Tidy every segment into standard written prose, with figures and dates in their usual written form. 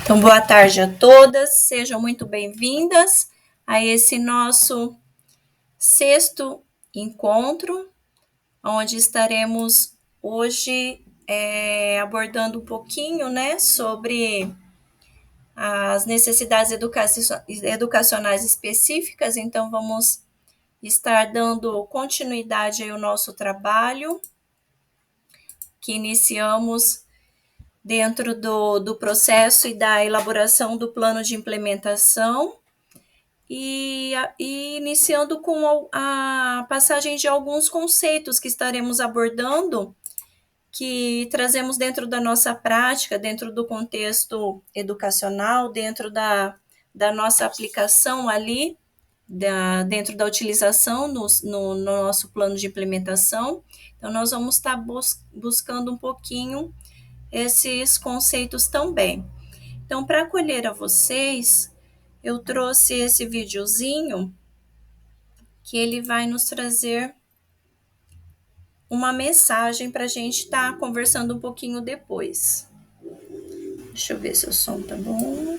Então, boa tarde a todas, sejam muito bem-vindas a esse nosso sexto encontro, onde estaremos hoje abordando um pouquinho, sobre as necessidades educacionais específicas. Então, vamos estar dando continuidade ao nosso trabalho, que iniciamos dentro do processo e da elaboração do plano de implementação, e iniciando com a passagem de alguns conceitos que estaremos abordando, que trazemos dentro da nossa prática, dentro do contexto educacional, dentro da nossa aplicação ali, dentro da utilização no nosso plano de implementação. Então, nós vamos estar buscando um pouquinho esses conceitos também. Então, para acolher a vocês, eu trouxe esse videozinho que ele vai nos trazer uma mensagem para a gente estar conversando um pouquinho depois. Deixa eu ver se o som tá bom.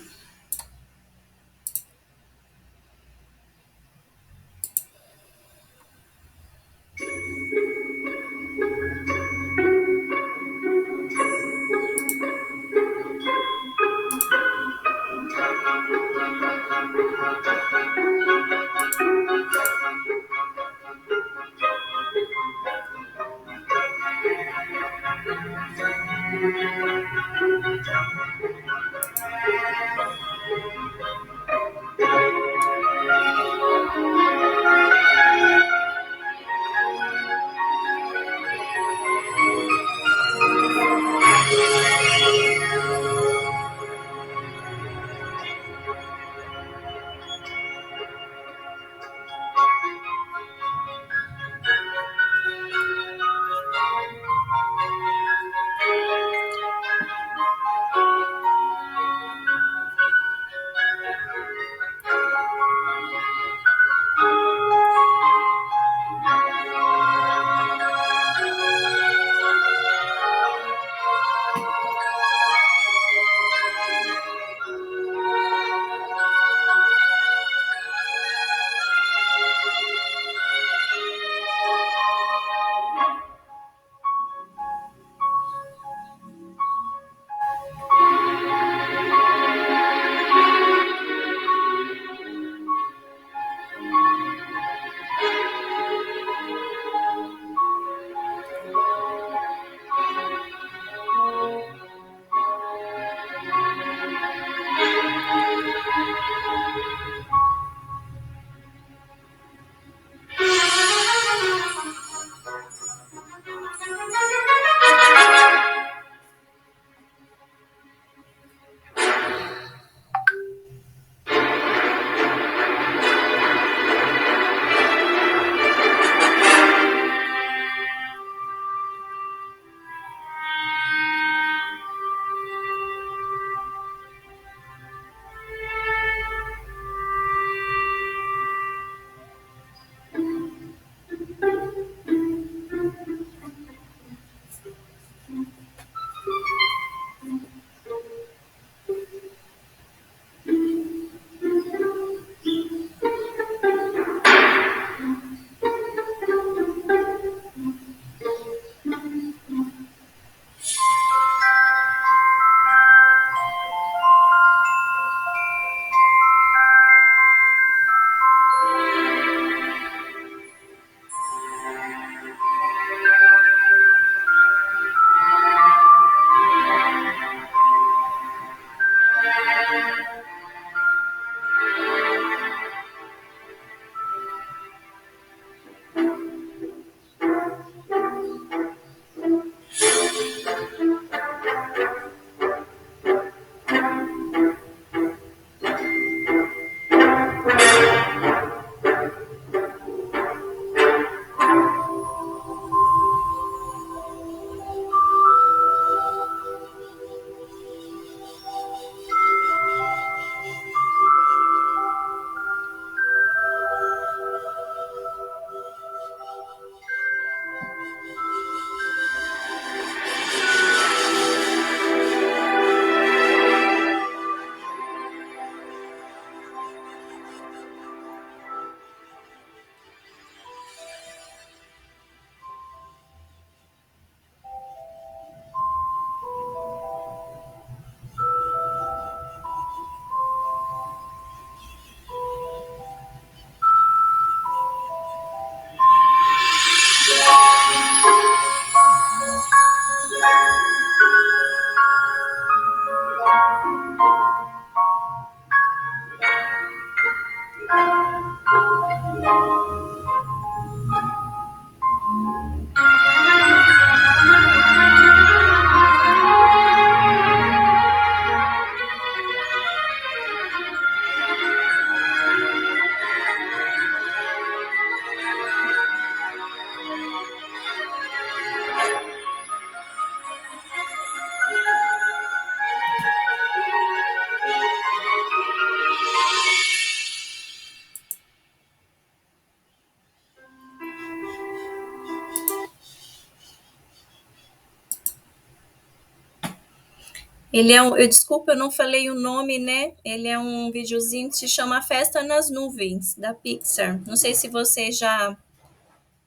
Ele é eu desculpa, eu não falei o nome, né? Ele é um videozinho que se chama Festa nas Nuvens, da Pixar. Não sei se vocês já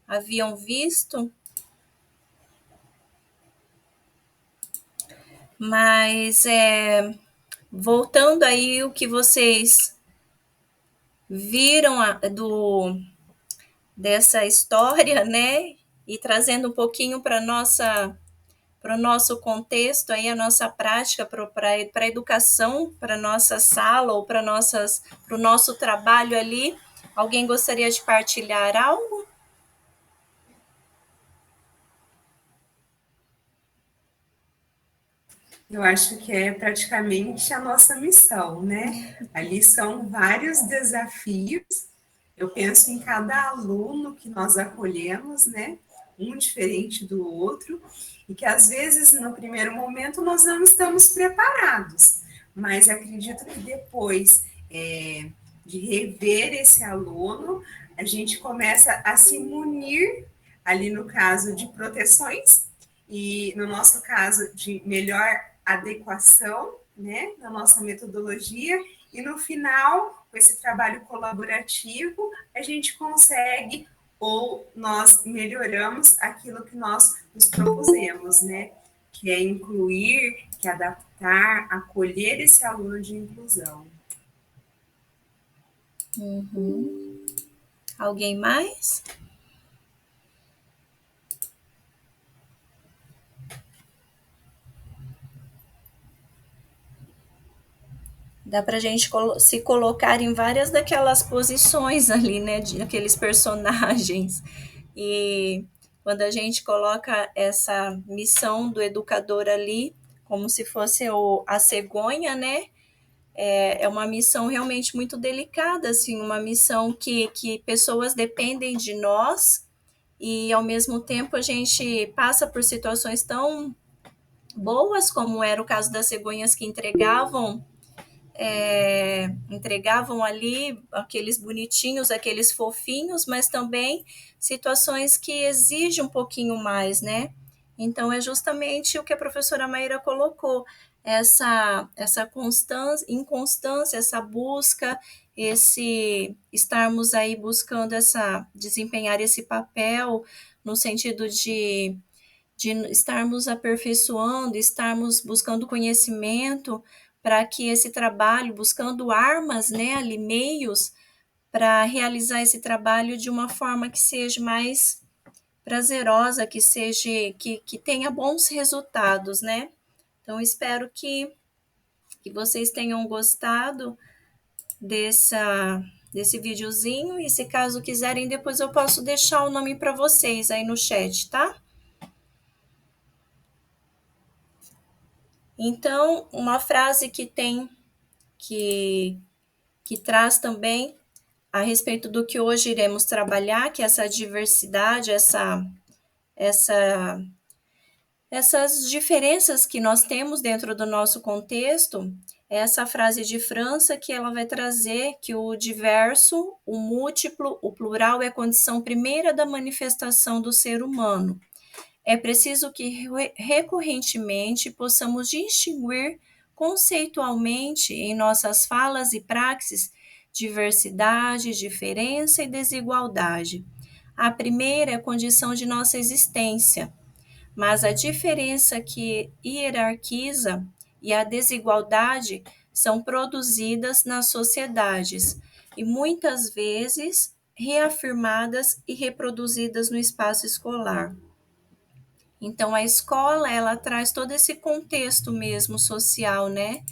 haviam visto, mas voltando aí o que vocês viram dessa história, né? E trazendo um pouquinho para o nosso contexto, aí a nossa prática para a educação, para a nossa sala ou para o nosso trabalho ali. Alguém gostaria de partilhar algo? Eu acho que é praticamente a nossa missão, né? Ali são vários desafios. Eu penso em cada aluno que nós acolhemos, né? Um diferente do outro, e que às vezes no primeiro momento nós não estamos preparados, mas acredito que depois de rever esse aluno, a gente começa a se munir, ali no caso de proteções, e no nosso caso de melhor adequação, né, na nossa metodologia, e no final, com esse trabalho colaborativo, a gente consegue ou nós melhoramos aquilo que nós nos propusemos, né? Que é incluir, que é adaptar, acolher esse aluno de inclusão. Uhum. Alguém mais? Dá para a gente se colocar em várias daquelas posições ali, né? Daqueles personagens. E quando a gente coloca essa missão do educador ali, como se fosse a cegonha, né? É uma missão realmente muito delicada, assim, uma missão que pessoas dependem de nós e, ao mesmo tempo, a gente passa por situações tão boas, como era o caso das cegonhas que entregavam ali aqueles bonitinhos, aqueles fofinhos, mas também situações que exigem um pouquinho mais, né? Então, é justamente o que a professora Maíra colocou, essa constância, inconstância, essa busca, esse estarmos aí buscando desempenhar esse papel no sentido de estarmos aperfeiçoando, estarmos buscando conhecimento para que esse trabalho, buscando armas, né, ali, meios para realizar esse trabalho de uma forma que seja mais prazerosa, que tenha bons resultados, né? Então, espero que vocês tenham gostado desse videozinho, e se caso quiserem, depois eu posso deixar o nome para vocês aí no chat, tá? Então, uma frase que, que traz também a respeito do que hoje iremos trabalhar, que é essa diversidade, essa, essas diferenças que nós temos dentro do nosso contexto, é essa frase de França que ela vai trazer que o diverso, o múltiplo, o plural é a condição primeira da manifestação do ser humano. É preciso que recorrentemente possamos distinguir conceitualmente em nossas falas e praxes diversidade, diferença e desigualdade. A primeira é a condição de nossa existência, mas a diferença que hierarquiza e a desigualdade são produzidas nas sociedades e muitas vezes reafirmadas e reproduzidas no espaço escolar. Então, a escola, ela traz todo esse contexto mesmo social, né?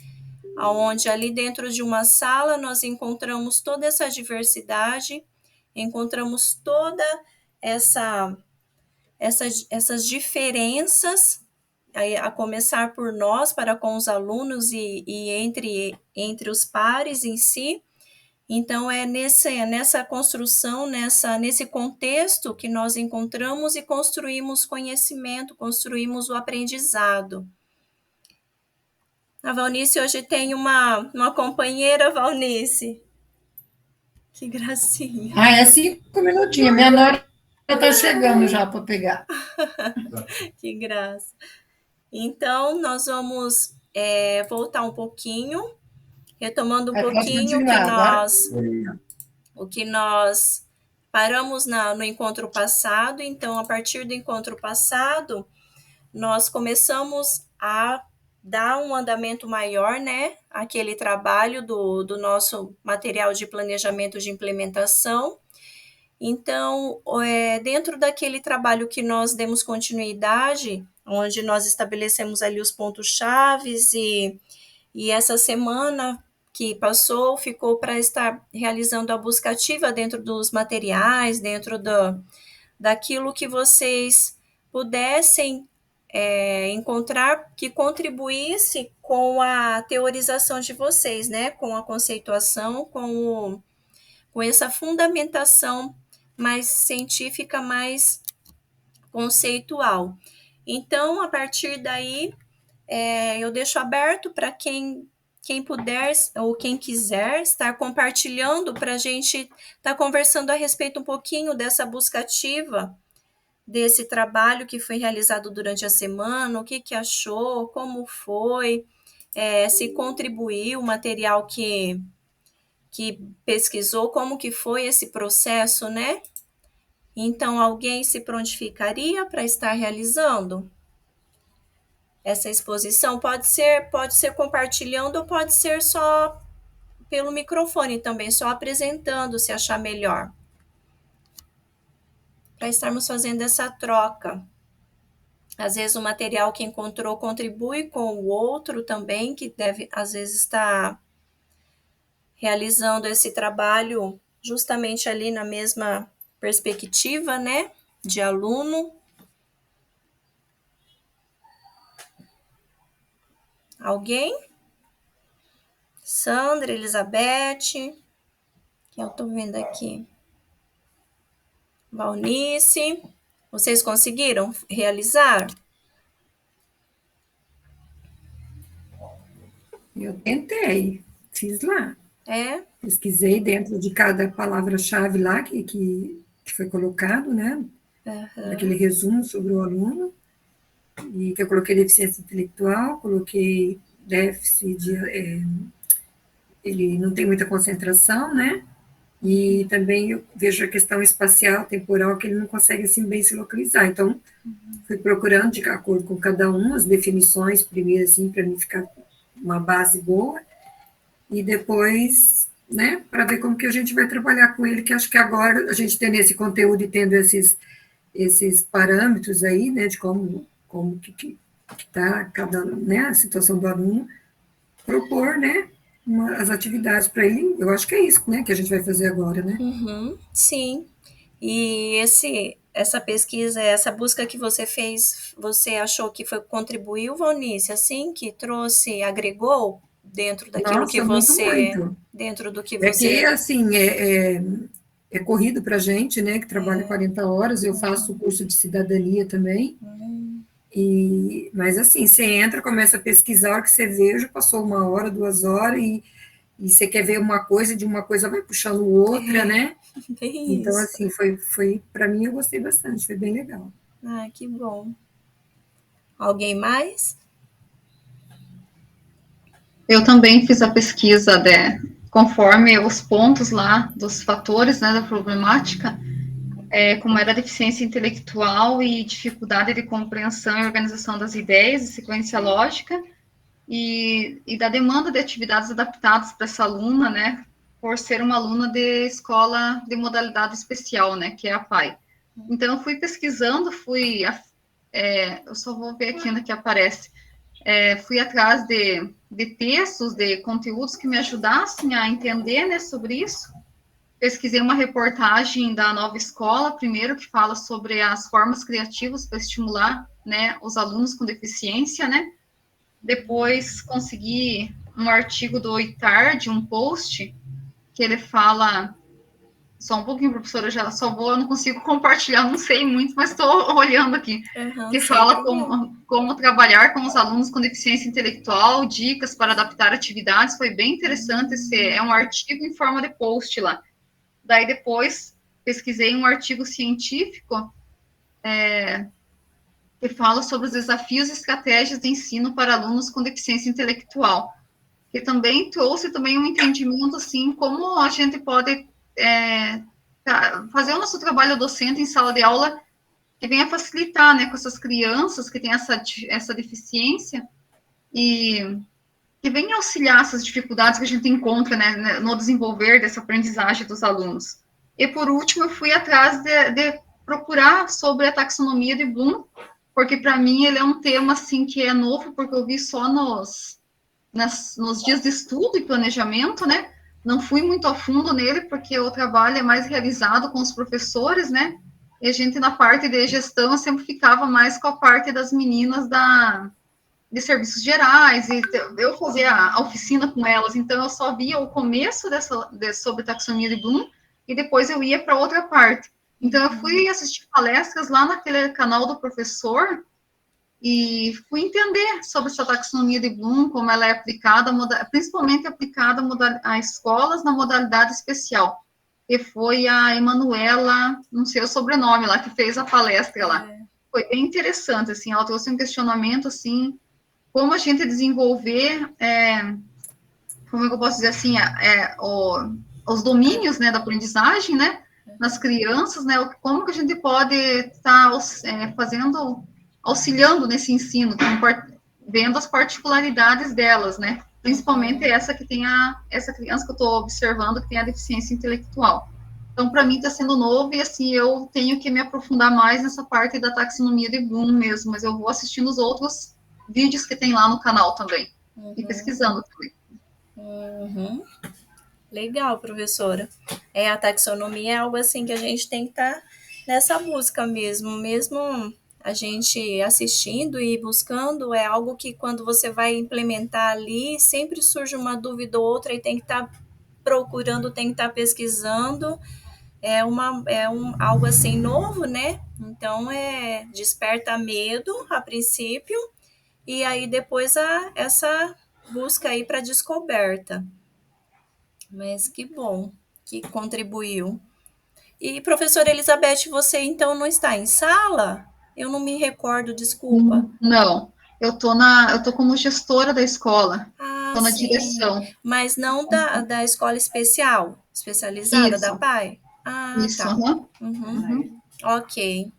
Onde ali dentro de uma sala nós encontramos toda essa diversidade, encontramos toda essa, essas diferenças, a começar por nós, para com os alunos e entre os pares em si. Então, é nessa construção, nesse contexto que nós encontramos e construímos conhecimento, construímos o aprendizado. A Valnice hoje tem uma companheira, Valnice. Que gracinha. Ah, é 5 minutinhos. Minha nora está chegando já para pegar. Que graça. Então, nós vamos voltar um pouquinho, retomando um Pode pouquinho continuar agora. o que nós paramos no encontro passado. Então, a partir do encontro passado, nós começamos a dar um andamento maior, né, aquele trabalho do nosso material de planejamento de implementação. Então, dentro daquele trabalho que nós demos continuidade, onde nós estabelecemos ali os pontos-chaves e essa semana que passou ficou para estar realizando a busca ativa dentro dos materiais, dentro daquilo que vocês pudessem encontrar que contribuísse com a teorização de vocês, né? Com a conceituação, com essa fundamentação mais científica, mais conceitual. Então, a partir daí, eu deixo aberto para quem puder ou quem quiser estar compartilhando para a gente estar conversando a respeito um pouquinho dessa busca ativa, desse trabalho que foi realizado durante a semana, o que achou, como foi, se contribuiu o material que pesquisou, como que foi esse processo, né? Então, alguém se prontificaria para estar realizando essa exposição? Pode ser compartilhando ou pode ser só pelo microfone também, só apresentando, se achar melhor. Para estarmos fazendo essa troca. Às vezes o material que encontrou contribui com o outro também, que deve, às vezes, estar realizando esse trabalho justamente ali na mesma perspectiva, né, de aluno. Alguém? Sandra, Elizabeth, que eu estou vendo aqui. Valnice, vocês conseguiram realizar? Eu tentei, fiz lá. Pesquisei dentro de cada palavra-chave lá que foi colocado, né? Aquele resumo sobre o aluno, e que eu coloquei deficiência intelectual, coloquei déficit ele não tem muita concentração, né? E também eu vejo a questão espacial, temporal, que ele não consegue assim bem se localizar. Então, fui procurando de acordo com cada um as definições primeiro, assim, para mim ficar uma base boa, e depois, né, para ver como que a gente vai trabalhar com ele, que acho que agora a gente tendo esse conteúdo e tendo esses parâmetros aí, né, de como que está cada, né, a situação do aluno, propor, né, as atividades para ele. Eu acho que é isso, né, que a gente vai fazer agora, né? Sim. E essa pesquisa, essa busca que você fez, você achou que contribuiu, Valnice, assim, que trouxe, agregou dentro daquilo que você... Muito. Dentro do que É você... que, assim, é corrido para a gente, né, que trabalha 40 horas, eu faço o curso de cidadania também, mas assim, você entra, começa a pesquisar, a hora que você vê, já passou 1 hora, 2 horas, e você quer ver uma coisa, de uma coisa vai puxando outra, né? Então, assim, foi para mim, eu gostei bastante, foi bem legal. Que bom. Alguém mais? Eu também fiz a pesquisa conforme os pontos lá dos fatores, né, da problemática, como era deficiência intelectual e dificuldade de compreensão e organização das ideias e sequência lógica, e da demanda de atividades adaptadas para essa aluna, né, por ser uma aluna de escola de modalidade especial, né, que é a PAI. Então, eu fui pesquisando, eu só vou ver aqui onde que aparece, fui atrás de textos, de conteúdos que me ajudassem a entender, né, sobre isso. Pesquisei uma reportagem da Nova Escola, primeiro, que fala sobre as formas criativas para estimular, né, os alunos com deficiência, né. Depois, consegui um artigo do Oitard, um post, que ele fala... Só um pouquinho, professora, eu não consigo compartilhar, não sei muito, mas estou olhando aqui, que fala como trabalhar com os alunos com deficiência intelectual, dicas para adaptar atividades, foi bem interessante, é um artigo em forma de post lá. Daí depois pesquisei um artigo científico que fala sobre os desafios e estratégias de ensino para alunos com deficiência intelectual, que também trouxe também um entendimento, assim, como a gente pode fazer o nosso trabalho docente em sala de aula, que venha facilitar, né, com essas crianças que têm essa deficiência, e que venha auxiliar essas dificuldades que a gente encontra, né, no desenvolver dessa aprendizagem dos alunos. E, por último, eu fui atrás de procurar sobre a taxonomia de Bloom, porque, para mim, ele é um tema, assim, que é novo, porque eu vi só nos dias de estudo e planejamento, né? Não fui muito a fundo nele, porque o trabalho é mais realizado com os professores, né? E a gente, na parte de gestão, sempre ficava mais com a parte das meninas de serviços gerais, e eu fazia a oficina com elas, então eu só via o começo sobre taxonomia de Bloom, e depois eu ia para outra parte. Então, eu fui assistir palestras lá naquele canal do professor, e fui entender sobre essa taxonomia de Bloom, como ela é aplicada, principalmente aplicada a escolas na modalidade especial. E foi a Emanuela, não sei o sobrenome lá, que fez a palestra lá. Foi bem interessante, assim, ela trouxe um questionamento, assim, como a gente desenvolver, como é que eu posso dizer assim, os domínios, né, da aprendizagem, né, nas crianças, né, como que a gente pode estar auxiliando nesse ensino, vendo as particularidades delas, né, principalmente essa essa criança que eu estou observando que tem a deficiência intelectual. Então, para mim está sendo novo e, assim, eu tenho que me aprofundar mais nessa parte da taxonomia de Bloom mesmo, mas eu vou assistindo os outros vídeos que tem lá no canal também, e pesquisando também. Legal, professora. A taxonomia é algo assim que a gente tem que estar nessa busca mesmo a gente assistindo e buscando, é algo que quando você vai implementar ali, sempre surge uma dúvida ou outra e tem que estar procurando, tem que estar pesquisando, algo assim novo, né? Então, desperta medo a princípio, e aí depois essa busca aí para descoberta. Mas que bom que contribuiu. E, professora Elizabeth, você então não está em sala? Eu não me recordo, desculpa. Não, eu tô como gestora da escola, tô na Sim. direção. Mas não da escola especializada Isso. da PAI? Isso, Tá. Uhum. Ok,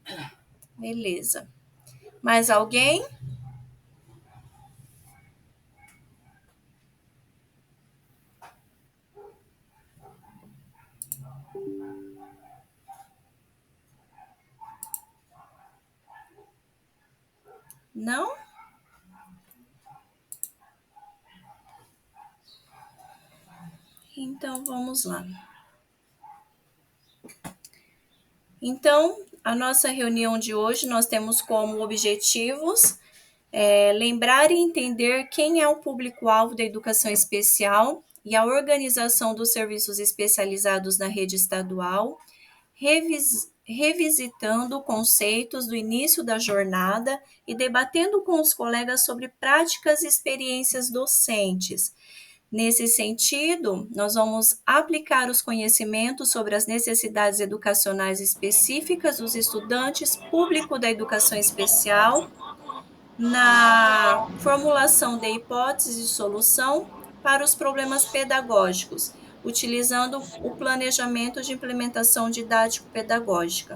beleza. Mais alguém? Não? Então, vamos lá. Então, a nossa reunião de hoje, nós temos como objetivos lembrar e entender quem é o público-alvo da educação especial e a organização dos serviços especializados na rede estadual, revisitando conceitos do início da jornada e debatendo com os colegas sobre práticas e experiências docentes. Nesse sentido, nós vamos aplicar os conhecimentos sobre as necessidades educacionais específicas dos estudantes público da educação especial na formulação de hipóteses de solução para os problemas pedagógicos, utilizando o planejamento de implementação didático-pedagógica.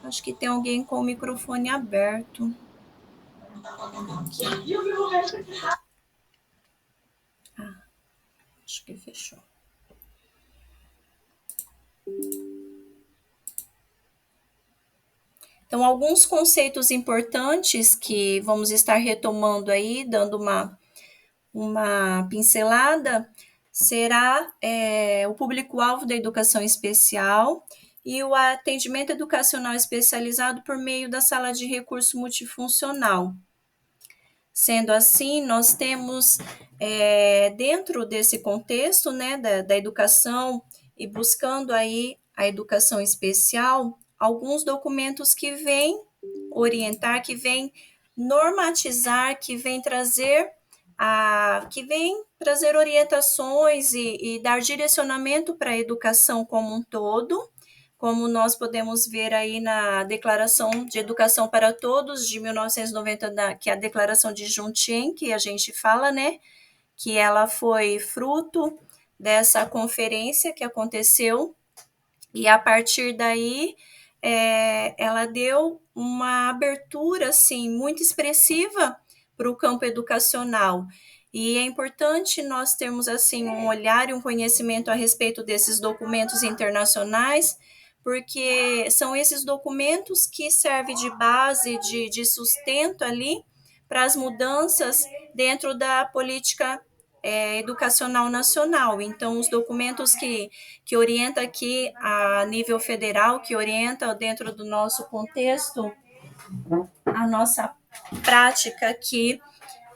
Acho que tem alguém com o microfone aberto. Acho que fechou. Então, alguns conceitos importantes que vamos estar retomando aí, dando uma pincelada, será o público-alvo da educação especial e o atendimento educacional especializado por meio da sala de recurso multifuncional. Sendo assim, nós temos, dentro desse contexto, né, da educação e buscando aí a educação especial, alguns documentos que vêm orientar, que vêm normatizar, que vêm trazer orientações e dar direcionamento para a educação como um todo, como nós podemos ver aí na Declaração de Educação para Todos de 1990, que é a Declaração de Jundiaí, que a gente fala, né, que ela foi fruto dessa conferência que aconteceu, e a partir daí ela deu uma abertura assim, muito expressiva para o campo educacional. E é importante nós termos assim, um olhar e um conhecimento a respeito desses documentos internacionais, porque são esses documentos que servem de base, de sustento ali para as mudanças dentro da política educacional nacional. Então, os documentos que orienta aqui a nível federal, que orienta dentro do nosso contexto a nossa prática aqui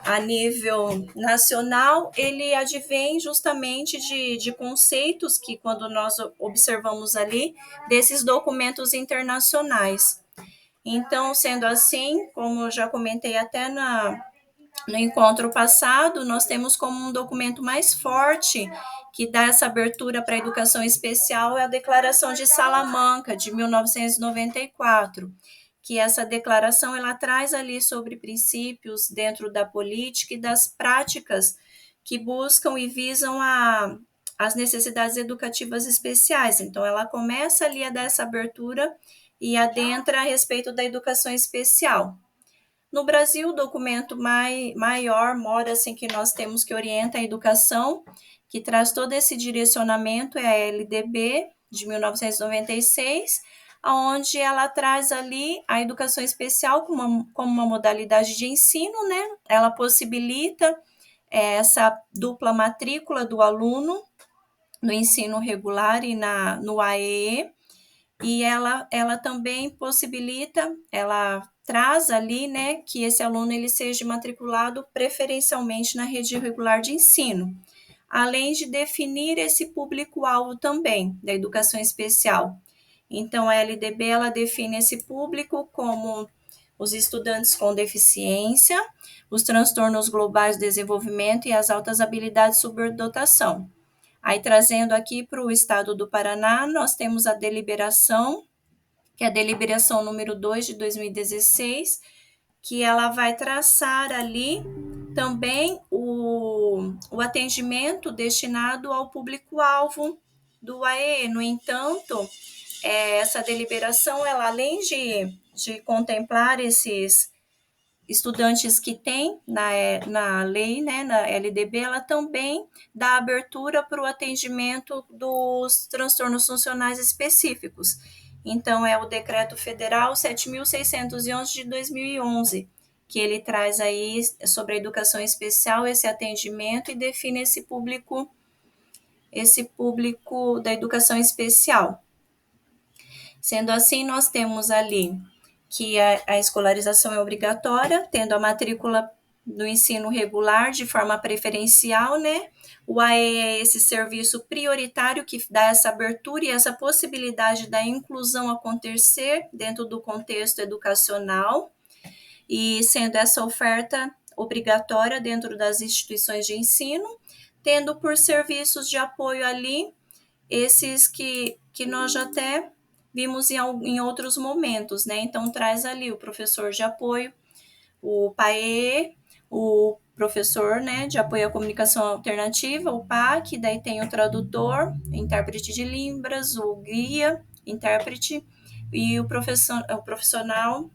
a nível nacional, ele advém justamente de conceitos que, quando nós observamos ali, desses documentos internacionais. Então, sendo assim, como eu já comentei até no encontro passado, nós temos como um documento mais forte que dá essa abertura para a educação especial é a Declaração de Salamanca, de 1994, que essa declaração ela traz ali sobre princípios dentro da política e das práticas que buscam e visam as necessidades educativas especiais. Então, ela começa ali a dar essa abertura e adentra a respeito da educação especial. No Brasil, o documento maior, assim, que nós temos que orienta a educação, que traz todo esse direcionamento, é a LDB, de 1996, onde ela traz ali a educação especial como uma modalidade de ensino, né? Ela possibilita essa dupla matrícula do aluno no ensino regular e no AEE, e ela também possibilita, ela traz ali, né, que esse aluno ele seja matriculado preferencialmente na rede regular de ensino, além de definir esse público-alvo também da educação especial. Então, a LDB, ela define esse público como os estudantes com deficiência, os transtornos globais do desenvolvimento e as altas habilidades de superdotação. Aí, trazendo aqui para o estado do Paraná, nós temos a deliberação, que é a deliberação número 2 de 2016, que ela vai traçar ali também o atendimento destinado ao público-alvo do AEE. No entanto, essa deliberação, ela, além de contemplar esses estudantes que tem na lei, né, na LDB, ela também dá abertura para o atendimento dos transtornos funcionais específicos. Então, é o Decreto Federal 7.611 de 2011, que ele traz aí sobre a educação especial esse atendimento e define esse público da educação especial. Sendo assim, nós temos ali que a escolarização é obrigatória, tendo a matrícula do ensino regular de forma preferencial, né? O AE é esse serviço prioritário que dá essa abertura e essa possibilidade da inclusão acontecer dentro do contexto educacional, e sendo essa oferta obrigatória dentro das instituições de ensino, tendo por serviços de apoio ali esses que nós já até vimos em outros momentos, né? Então, traz ali o professor de apoio, o PAE, o professor, né, de apoio à comunicação alternativa, o PAC, daí tem o tradutor, intérprete de Libras, o guia, intérprete, e o profissional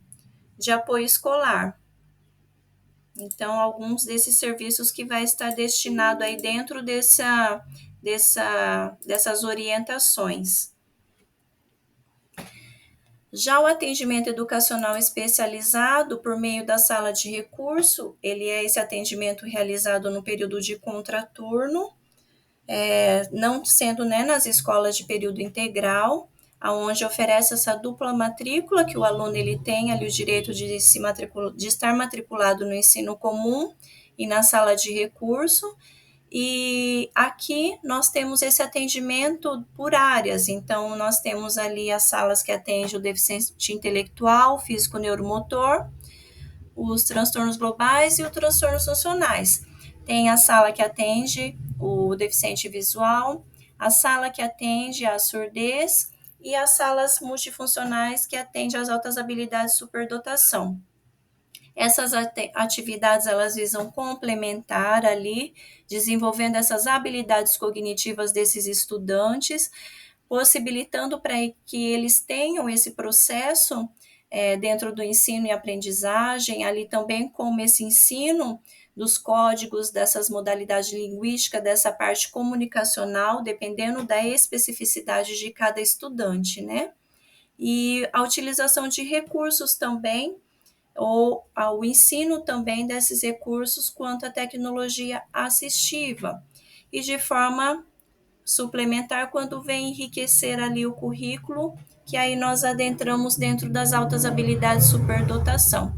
de apoio escolar. Então, alguns desses serviços que vai estar destinado aí dentro dessas orientações. Já o atendimento educacional especializado por meio da sala de recurso, ele é esse atendimento realizado no período de contraturno, não sendo, né, nas escolas de período integral, aonde oferece essa dupla matrícula, que o aluno ele tem ali o direito de estar matriculado no ensino comum e na sala de recurso. E aqui nós temos esse atendimento por áreas, então nós temos ali as salas que atendem o deficiente intelectual, físico neuromotor, os transtornos globais e os transtornos funcionais. Tem a sala que atende o deficiente visual, a sala que atende a surdez e as salas multifuncionais que atendem às altas habilidades de superdotação. Essas atividades, elas visam complementar ali, desenvolvendo essas habilidades cognitivas desses estudantes, possibilitando para que eles tenham esse processo dentro do ensino e aprendizagem, ali também como esse ensino dos códigos, dessas modalidades linguísticas, dessa parte comunicacional, dependendo da especificidade de cada estudante, né? E a utilização de recursos também, ou ao ensino também desses recursos quanto à tecnologia assistiva, e de forma suplementar quando vem enriquecer ali o currículo, que aí nós adentramos dentro das altas habilidades de superdotação.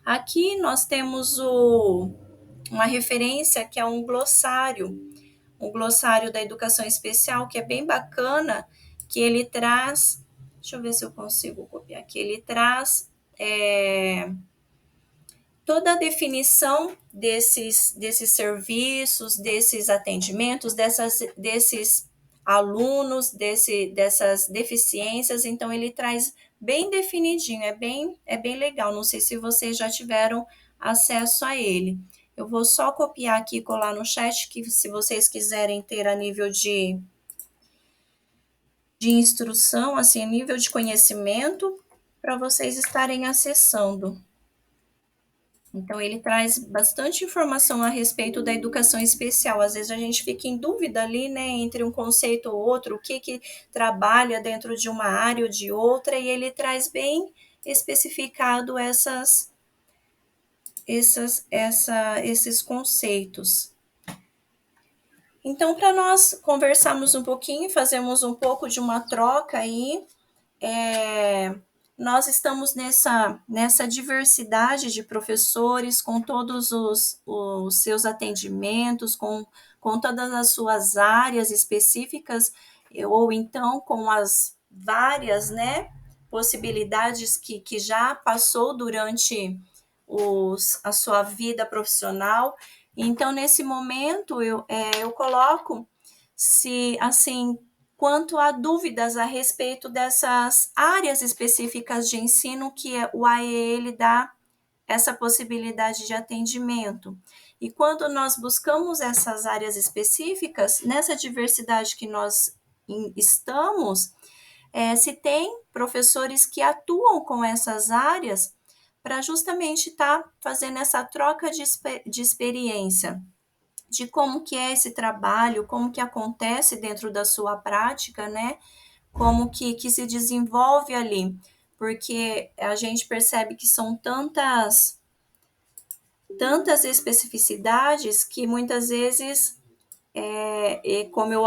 Aqui nós temos uma referência que é um glossário da educação especial, que é bem bacana, que ele traz, deixa eu ver se eu consigo copiar aqui, ele traz toda a definição desses serviços, desses atendimentos, desses alunos, dessas deficiências, então ele traz bem definidinho, é bem legal, não sei se vocês já tiveram acesso a ele. Eu vou só copiar aqui e colar no chat, que se vocês quiserem ter a nível de instrução, assim, a nível de conhecimento, para vocês estarem acessando. Então, ele traz bastante informação a respeito da educação especial. Às vezes a gente fica em dúvida ali, né, entre um conceito ou outro, o que trabalha dentro de uma área ou de outra, e ele traz bem especificado esses conceitos. Então, para nós conversarmos um pouquinho, fazermos um pouco de uma troca aí, nós estamos nessa diversidade de professores, com todos os seus atendimentos, com todas as suas áreas específicas, ou então com as várias, né, possibilidades que já passou durante a sua vida profissional. Então, nesse momento, eu coloco se, assim, quanto a dúvidas a respeito dessas áreas específicas de ensino que o AEE dá essa possibilidade de atendimento. E quando nós buscamos essas áreas específicas, nessa diversidade que nós estamos, se tem professores que atuam com essas áreas para justamente estar fazendo essa troca de experiência, de como que é esse trabalho, como que acontece dentro da sua prática, né? Como que se desenvolve ali, porque a gente percebe que são tantas especificidades que muitas vezes, como eu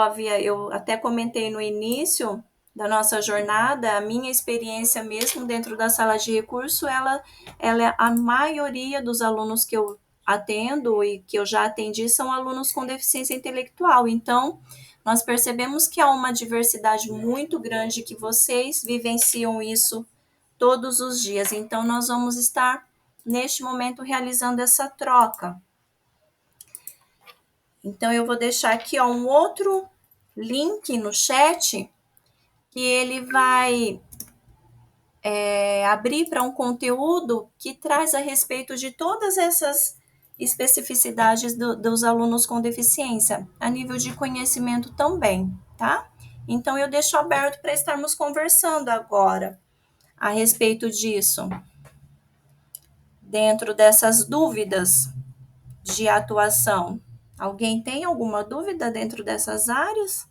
até comentei no início da nossa jornada, a minha experiência mesmo dentro da sala de recurso, ela é a maioria dos alunos que eu atendo e que eu já atendi são alunos com deficiência intelectual. Então, nós percebemos que há uma diversidade muito grande, que vocês vivenciam isso todos os dias. Então, nós vamos estar, neste momento, realizando essa troca. Então, eu vou deixar aqui um outro link no chat, que ele vai abrir para um conteúdo que traz a respeito de todas essas especificidades dos alunos com deficiência, a nível de conhecimento também, tá? Então, eu deixo aberto para estarmos conversando agora a respeito disso, dentro dessas dúvidas de atuação. Alguém tem alguma dúvida dentro dessas áreas?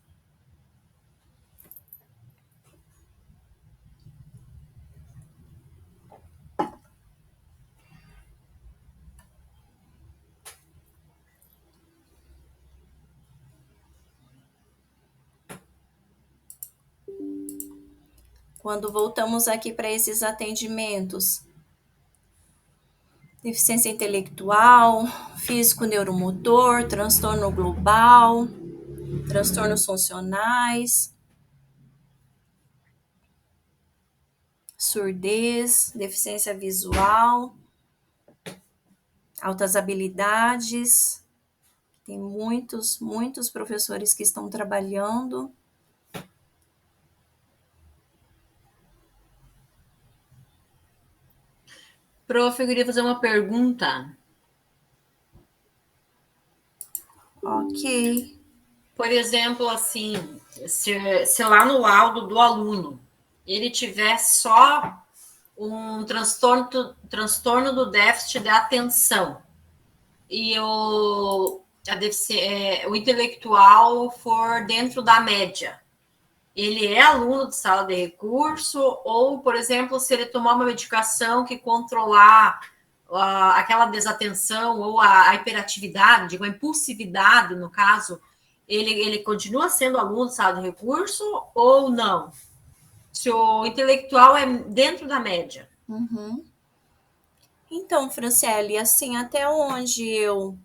Quando voltamos aqui para esses atendimentos, deficiência intelectual, físico-neuromotor, transtorno global, transtornos funcionais, surdez, deficiência visual, altas habilidades. Tem muitos professores que estão trabalhando. Prof, eu queria fazer uma pergunta. Ok. Por exemplo, assim, se lá no laudo do aluno ele tiver só um transtorno do déficit de atenção e o intelectual for dentro da média, ele é aluno de sala de recurso? Ou, por exemplo, se ele tomar uma medicação que controlar aquela desatenção ou a hiperatividade, digo, a impulsividade, no caso, ele continua sendo aluno de sala de recurso ou não? Se o intelectual é dentro da média. Uhum. Então, Franciele, assim, até onde eu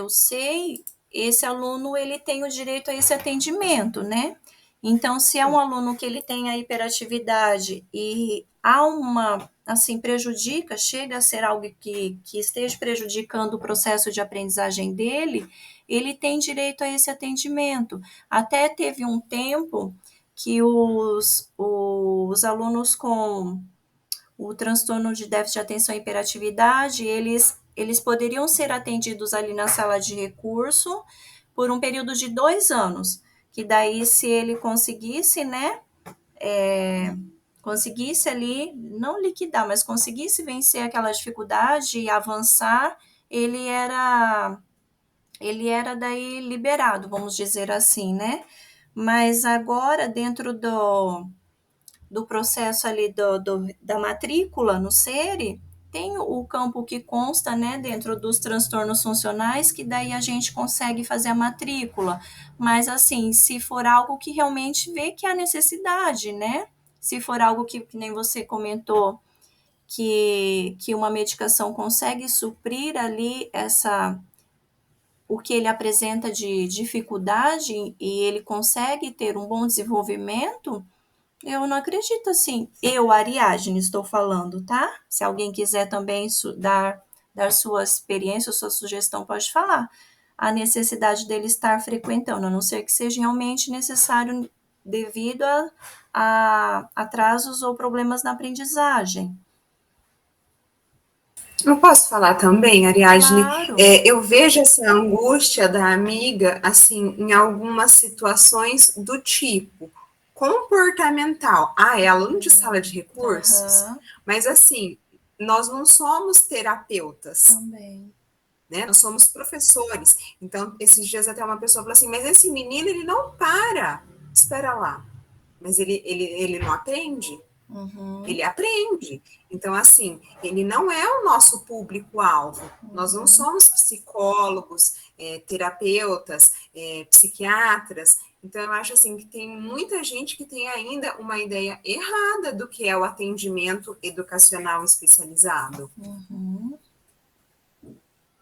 sei, esse aluno ele tem o direito a esse atendimento, né? Então, se é um aluno que ele tem a hiperatividade e há uma, assim, prejudica, chega a ser algo que esteja prejudicando o processo de aprendizagem dele, ele tem direito a esse atendimento. Até teve um tempo que os alunos com o transtorno de déficit de atenção e hiperatividade, eles poderiam ser atendidos ali na sala de recurso por um período de 2 anos, que daí se ele conseguisse, né, conseguisse ali, não liquidar, mas conseguisse vencer aquela dificuldade e avançar, ele era daí liberado, vamos dizer assim, né? Mas agora, dentro do processo ali da matrícula no SERI, tem o campo que consta, né, dentro dos transtornos funcionais, que daí a gente consegue fazer a matrícula. Mas, assim, se for algo que realmente vê que há necessidade, né? Se for algo que nem você comentou, que uma medicação consegue suprir ali o que ele apresenta de dificuldade e ele consegue ter um bom desenvolvimento, eu não acredito assim. Eu, Ariadne, estou falando, tá? Se alguém quiser também dar sua experiência, sua sugestão, pode falar. A necessidade dele estar frequentando, a não ser que seja realmente necessário devido a atrasos ou problemas na aprendizagem. Eu posso falar também, Ariadne? Claro. Eu vejo essa angústia da amiga, assim, em algumas situações do tipo comportamental. É aluno de sala de recursos, mas assim, nós não somos terapeutas. Também. Né? Nós somos professores. Então, esses dias até uma pessoa falou assim, mas esse menino, ele não para. Espera lá. Mas ele não aprende? Uhum. Ele aprende. Então, assim, ele não é o nosso público-alvo. Nós não somos psicólogos, terapeutas, psiquiatras. Então, eu acho assim que tem muita gente que tem ainda uma ideia errada do que é o atendimento educacional especializado. Uhum.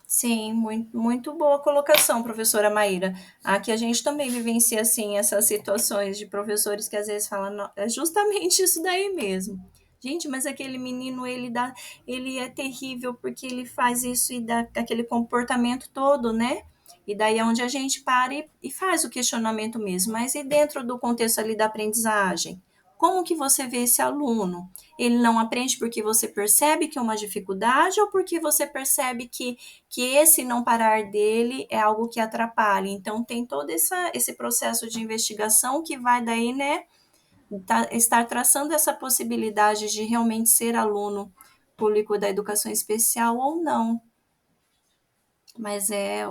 Sim, muito, muito boa colocação, professora Maíra. Aqui a gente também vivencia, assim, essas situações de professores que às vezes falam, "Não, é justamente isso daí mesmo. Gente, mas aquele menino, ele é terrível porque ele faz isso e dá aquele comportamento todo, né? E daí é onde a gente para e faz o questionamento mesmo. Mas e dentro do contexto ali da aprendizagem? Como que você vê esse aluno? Ele não aprende porque você percebe que é uma dificuldade ou porque você percebe que esse não parar dele é algo que atrapalha. Então, tem todo esse processo de investigação que vai daí, né, estar traçando essa possibilidade de realmente ser aluno público da educação especial ou não. Mas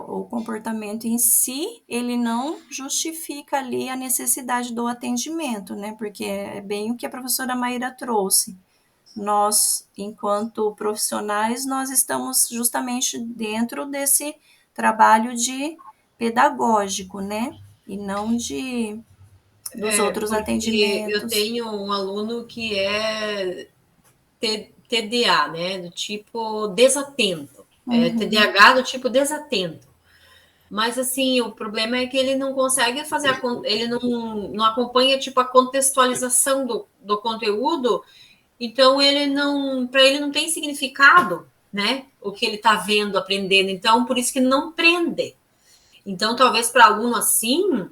o comportamento em si, ele não justifica ali a necessidade do atendimento, né, porque é bem o que a professora Maíra trouxe. Nós, enquanto profissionais, nós estamos justamente dentro desse trabalho de pedagógico, né? E não dos outros Porque eu atendimentos. tenho um aluno que é TDA, né? Do tipo desatento. TDAH do tipo desatento. Mas, assim, o problema é que ele não consegue fazer, ele não acompanha, tipo, a contextualização do conteúdo, então para ele não tem significado, né? O que ele está vendo, aprendendo, então, por isso que não prende. Então, talvez para aluno assim,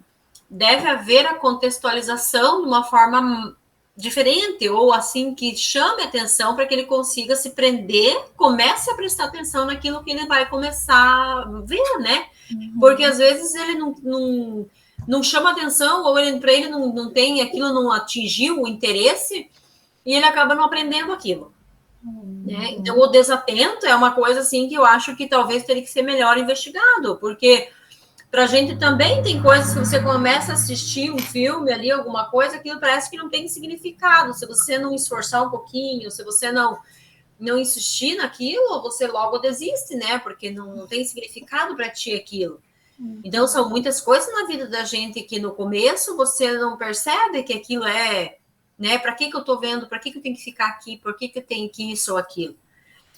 deve haver a contextualização de uma forma diferente, ou assim, que chame atenção para que ele consiga se prender, comece a prestar atenção naquilo que ele vai começar a ver, né? Porque às vezes ele não chama atenção, ou para ele não tem, aquilo não atingiu o interesse, e ele acaba não aprendendo aquilo. Né? Então, o desatento é uma coisa assim que eu acho que talvez teria que ser melhor investigado, porque para a gente também tem coisas que você começa a assistir um filme ali, alguma coisa, aquilo parece que não tem significado. Se você não esforçar um pouquinho, se você não insistir naquilo, você logo desiste, né? Porque não tem significado para ti aquilo. Então, são muitas coisas na vida da gente que no começo você não percebe que aquilo é, né? Para que eu estou vendo? Para que eu tenho que ficar aqui? Por que eu tenho que isso ou aquilo?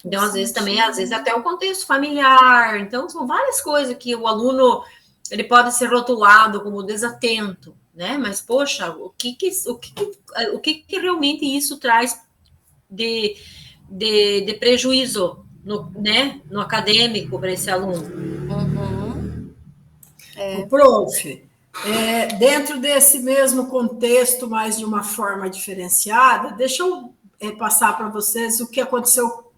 Então, às vezes também, até o contexto familiar. Então, são várias coisas que o aluno ele pode ser rotulado como desatento, né? Mas, poxa, o que realmente isso traz de prejuízo no acadêmico para esse aluno? Prof, dentro desse mesmo contexto, mas de uma forma diferenciada, deixa eu passar para vocês o que aconteceu.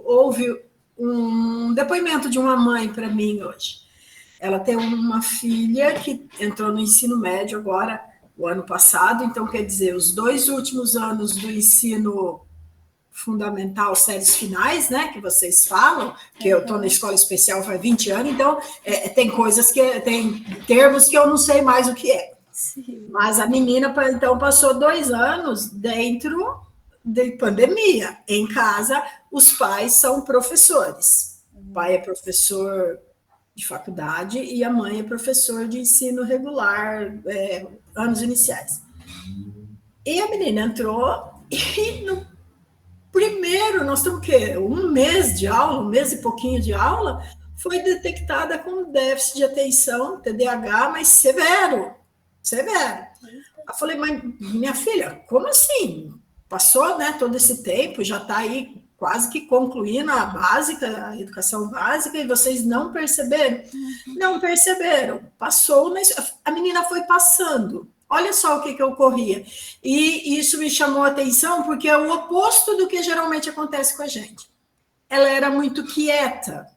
Houve um depoimento de uma mãe para mim hoje. Ela tem uma filha que entrou no ensino médio agora, o ano passado, então, quer dizer, os 2 últimos anos do ensino fundamental, séries finais, né, que vocês falam, que eu estou na escola especial faz 20 anos, então, tem coisas tem termos que eu não sei mais o que é. Sim. Mas a menina, então, passou 2 anos dentro de pandemia. Em casa, os pais são professores. O pai é professor de faculdade e a mãe é professor de ensino regular, anos iniciais. E a menina entrou e no primeiro, nós temos o quê? 1 mês de aula, 1 mês e pouquinho de aula, foi detectada com déficit de atenção, TDAH, mas severo. Eu falei, mas minha filha, como assim? Passou, né, todo esse tempo, já está aí quase que concluindo a básica, a educação básica, e vocês não perceberam? Não perceberam. Passou, mas a menina foi passando. Olha só o que ocorria. E isso me chamou a atenção, porque é o oposto do que geralmente acontece com a gente. Ela era muito quieta.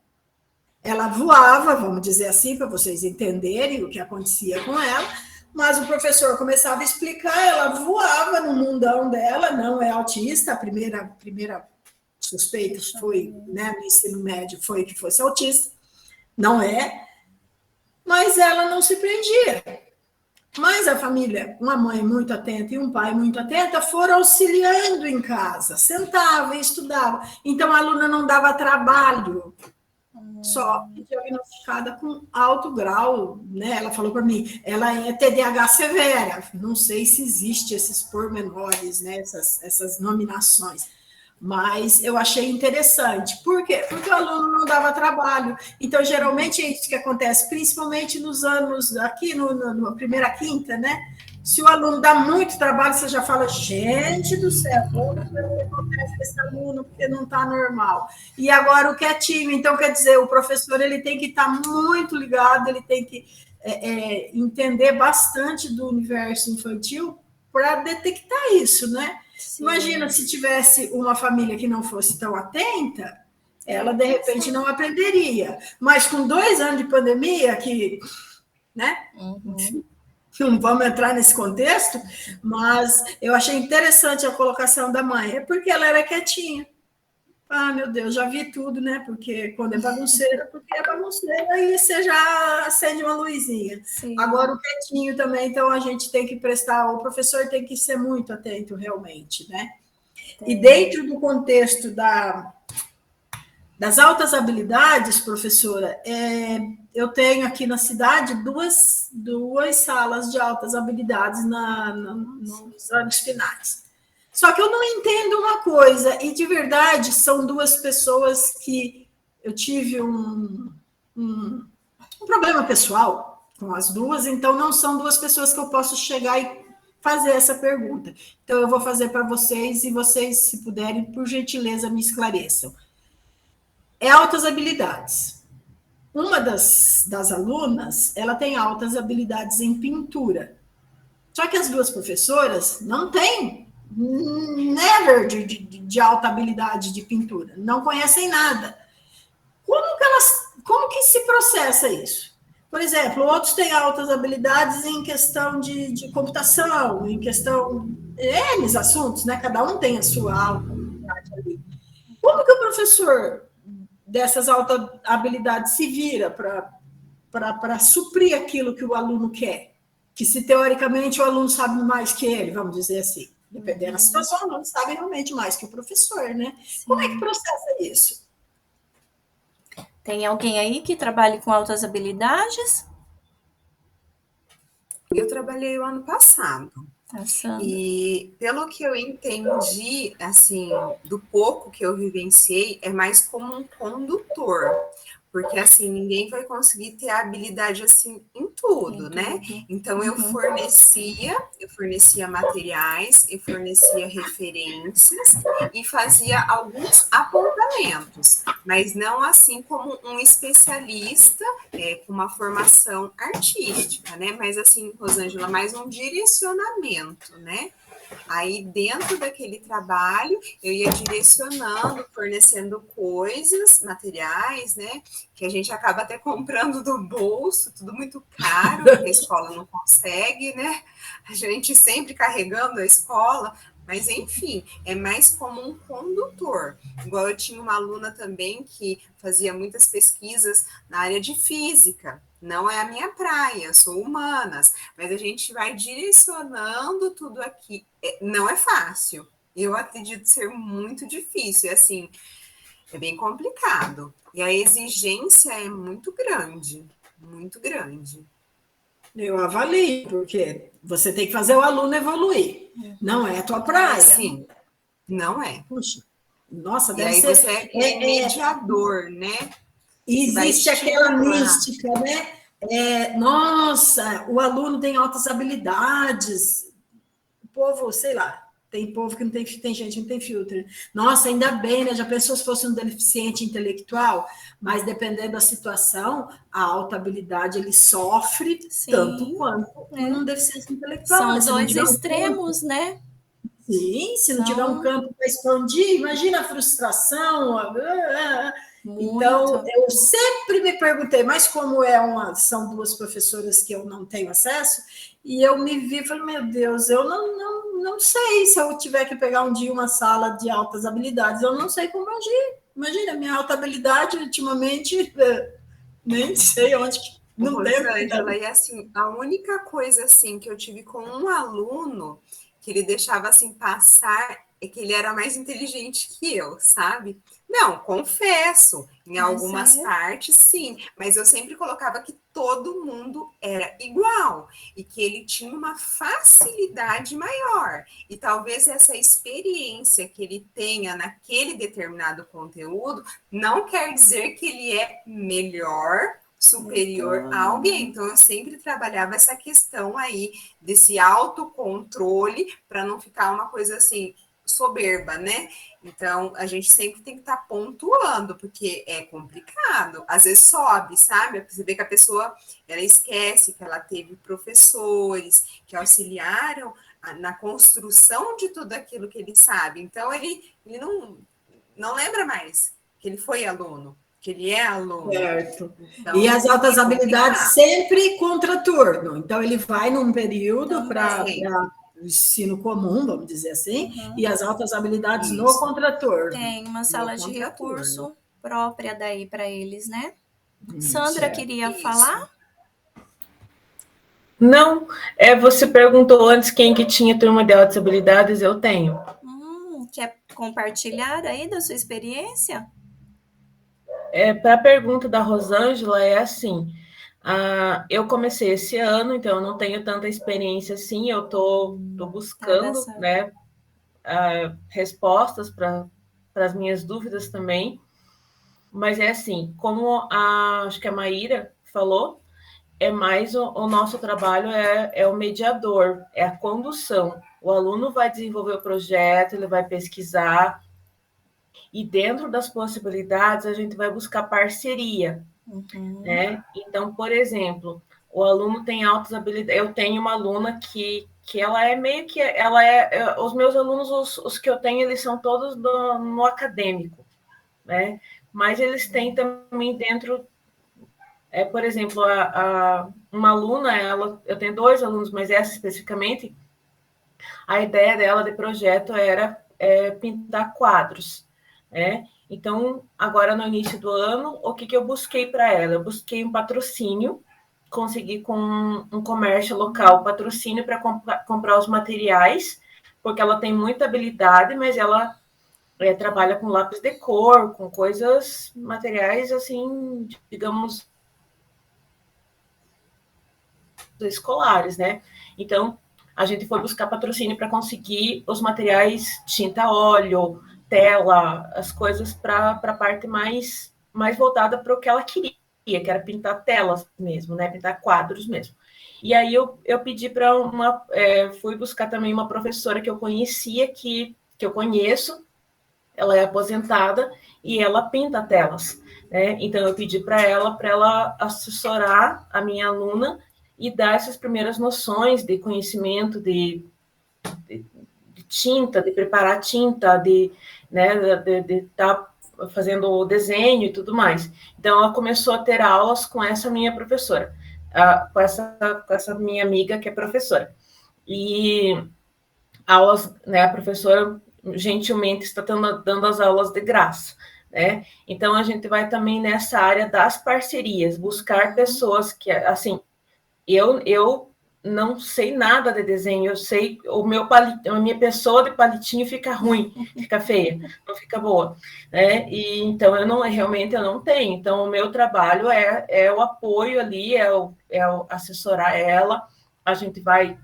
Ela voava, vamos dizer assim, para vocês entenderem o que acontecia com ela, mas o professor começava a explicar, ela voava no mundão dela, não é autista, a primeira suspeita foi, né, no ensino médio, foi que fosse autista, não é, mas ela não se prendia. Mas a família, uma mãe muito atenta e um pai muito atenta, foram auxiliando em casa, sentava e estudava. Então, a aluna não dava trabalho, só diagnosticada com alto grau, né? Ela falou para mim, ela é TDAH severa. Não sei se existe esses pormenores, né? Essas nominações. Mas eu achei interessante. Por quê? Porque o aluno não dava trabalho. Então, geralmente, é isso que acontece, principalmente nos anos, aqui no primeira quinta, né? Se o aluno dá muito trabalho, você já fala, gente do céu, o que acontece com esse aluno, porque não está normal. E agora o quietinho, então, quer dizer, o professor ele tem que estar muito ligado, ele tem que entender bastante do universo infantil para detectar isso, né? Sim. Imagina se tivesse uma família que não fosse tão atenta, ela, de repente, não aprenderia. Mas com 2 anos de pandemia, que, né? Não vamos entrar nesse contexto, mas eu achei interessante a colocação da mãe, porque ela era quietinha. Ah, meu Deus, já vi tudo, né? Porque quando é bagunceira, e você já acende uma luzinha. Sim. Agora o quietinho também, então a gente tem que prestar, o professor tem que ser muito atento realmente, né? E dentro do contexto das altas habilidades, professora, eu tenho aqui na cidade duas salas de altas habilidades nos anos finais. Só que eu não entendo uma coisa, e de verdade são 2 pessoas que eu tive um problema pessoal com as 2, então não são 2 pessoas que eu posso chegar e fazer essa pergunta. Então eu vou fazer para vocês, e vocês, se puderem, por gentileza, me esclareçam. Altas habilidades. Uma das alunas, ela tem altas habilidades em pintura. Só que as 2 professoras não têm never de alta habilidade de pintura, não conhecem nada. Como que se processa isso? Por exemplo, outros têm altas habilidades em questão de computação, em questão N assuntos, né? Cada um tem a sua alta habilidade ali. Como que o professor dessas altas habilidades se vira para suprir aquilo que o aluno quer? Que se teoricamente o aluno sabe mais que ele, vamos dizer assim. Dependendo da situação, o aluno sabe realmente mais que o professor, né? Sim. Como é que processa isso? Tem alguém aí que trabalhe com altas habilidades? Eu trabalhei o ano passado. E pelo que eu entendi, assim, do pouco que eu vivenciei, é mais como um condutor. Porque, assim, ninguém vai conseguir ter habilidade, assim, em tudo, né? Então, eu fornecia materiais, eu fornecia referências e fazia alguns apontamentos, mas não assim como um especialista com uma formação artística, né? Mas, assim, Rosângela, mais um direcionamento, né? Aí, dentro daquele trabalho, eu ia direcionando, fornecendo coisas, materiais, né? Que a gente acaba até comprando do bolso, tudo muito caro, porque a escola não consegue, né? A gente sempre carregando a escola, mas enfim, é mais como um condutor. Igual eu tinha uma aluna também que fazia muitas pesquisas na área de física. Não é a minha praia, eu sou humanas, mas a gente vai direcionando tudo aqui. Não é fácil. Eu acredito ser muito difícil, assim, é bem complicado. E a exigência é muito grande, muito grande. Eu avalio, porque você tem que fazer o aluno evoluir. Não é a tua praia. Sim, não é. Puxa, nossa, e deve aí ser... você é mediador, né? Existe aquela mística, né? Nossa, o aluno tem altas habilidades. O povo, sei lá, tem povo que não tem gente que não tem filtro. Nossa, ainda bem, né? Já pensou se fosse um deficiente intelectual? Mas dependendo da situação, a alta habilidade ele sofre tanto quanto um deficiente intelectual. São né? dois extremos, né? Sim, se não tiver um campo para expandir, imagina a frustração. Muito. Então, eu sempre me perguntei, mas como são duas professoras que eu não tenho acesso, e eu me vi e falei, meu Deus, eu não sei se eu tiver que pegar um dia uma sala de altas habilidades, eu não sei como agir. Imagina, minha alta habilidade, ultimamente, nem sei onde que não tem. Rosângela, e assim, a única coisa assim que eu tive com um aluno que ele deixava assim passar é que ele era mais inteligente que eu, sabe? Não, confesso, em algumas partes sim, mas eu sempre colocava que todo mundo era igual e que ele tinha uma facilidade maior. E talvez essa experiência que ele tenha naquele determinado conteúdo não quer dizer que ele é melhor, superior a alguém. Então, eu sempre trabalhava essa questão aí desse autocontrole para não ficar uma coisa assim soberba, né? Então, a gente sempre tem que estar pontuando, porque é complicado. Às vezes sobe, sabe? Você vê que a pessoa, ela esquece que ela teve professores que auxiliaram na construção de tudo aquilo que ele sabe. Então, ele não lembra mais que ele foi aluno, que ele é aluno. Certo. Então, e as altas habilidades sempre contraturno. Então, ele vai num período para o ensino comum, vamos dizer assim, e as altas habilidades no contraturno. Tem uma sala de recurso própria daí para eles, né? Sandra queria falar? Não, você perguntou antes quem que tinha turma de altas habilidades, eu tenho. Quer compartilhar aí da sua experiência? Para a pergunta da Rosângela, é assim, eu comecei esse ano, então eu não tenho tanta experiência assim, eu estou buscando, né, respostas para as minhas dúvidas também, mas é assim, como acho que a Maíra falou, é mais o nosso trabalho é o mediador, é a condução. O aluno vai desenvolver o projeto, ele vai pesquisar, e dentro das possibilidades a gente vai buscar parceria, né? Então, por exemplo, o aluno tem altas habilidades. Eu tenho uma aluna que que ela é meio que, os meus alunos, os que eu tenho, eles são todos no acadêmico, né? Mas eles têm também dentro, por exemplo, uma aluna, eu tenho 2 alunos, mas essa especificamente, a ideia dela de projeto era pintar quadros, né? Então, agora no início do ano, o que eu busquei para ela? Eu busquei um patrocínio, consegui com um comércio local patrocínio para comprar os materiais, porque ela tem muita habilidade, mas ela trabalha com lápis de cor, com coisas, materiais assim, digamos, escolares, né? Então, a gente foi buscar patrocínio para conseguir os materiais tinta a óleo, tela, as coisas para a parte mais voltada para o que ela queria, que era pintar telas mesmo, né? Pintar quadros mesmo. E aí eu pedi para fui buscar também uma professora que eu conhecia, que eu conheço, ela é aposentada e ela pinta telas, né? Então eu pedi para ela assessorar a minha aluna e dar essas primeiras noções de conhecimento de tinta, de preparar tinta, de estar fazendo o desenho e tudo mais. Então ela começou a ter aulas com essa minha professora, com essa minha amiga que é professora. E aulas, né, a professora gentilmente está dando as aulas de graça, né? Então a gente vai também nessa área das parcerias, buscar pessoas que, assim, eu não sei nada de desenho, eu sei, a minha pessoa de palitinho fica ruim, fica feia, não fica boa, né? E então eu não tenho. Então o meu trabalho é o apoio ali, é o assessorar ela. A gente vai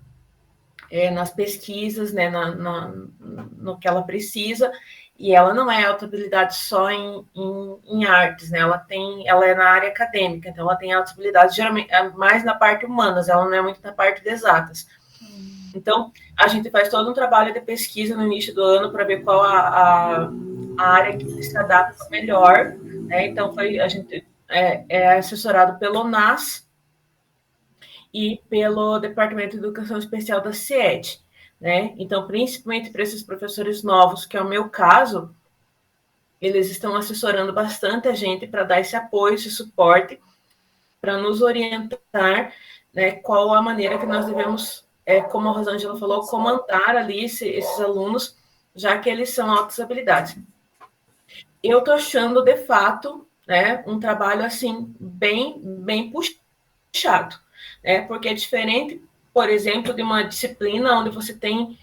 nas pesquisas, né, no que ela precisa, e ela não é alta habilidade só em artes, né? Ela é na área acadêmica, então ela tem alta habilidade geralmente mais na parte humanas, ela não é muito na parte de exatas. Então, a gente faz todo um trabalho de pesquisa no início do ano para ver qual a área que se adapta melhor, né? Então, a gente é assessorado pelo NAS e pelo Departamento de Educação Especial da CIED, né? Então, principalmente para esses professores novos, que é o meu caso, eles estão assessorando bastante a gente para dar esse apoio, esse suporte, para nos orientar, né, qual a maneira que nós devemos, como a Rosângela falou, comandar ali esses alunos, já que eles são altas habilidades. Eu estou achando, de fato, né, um trabalho assim bem puxado, né, porque é diferente, por exemplo, de uma disciplina onde você tem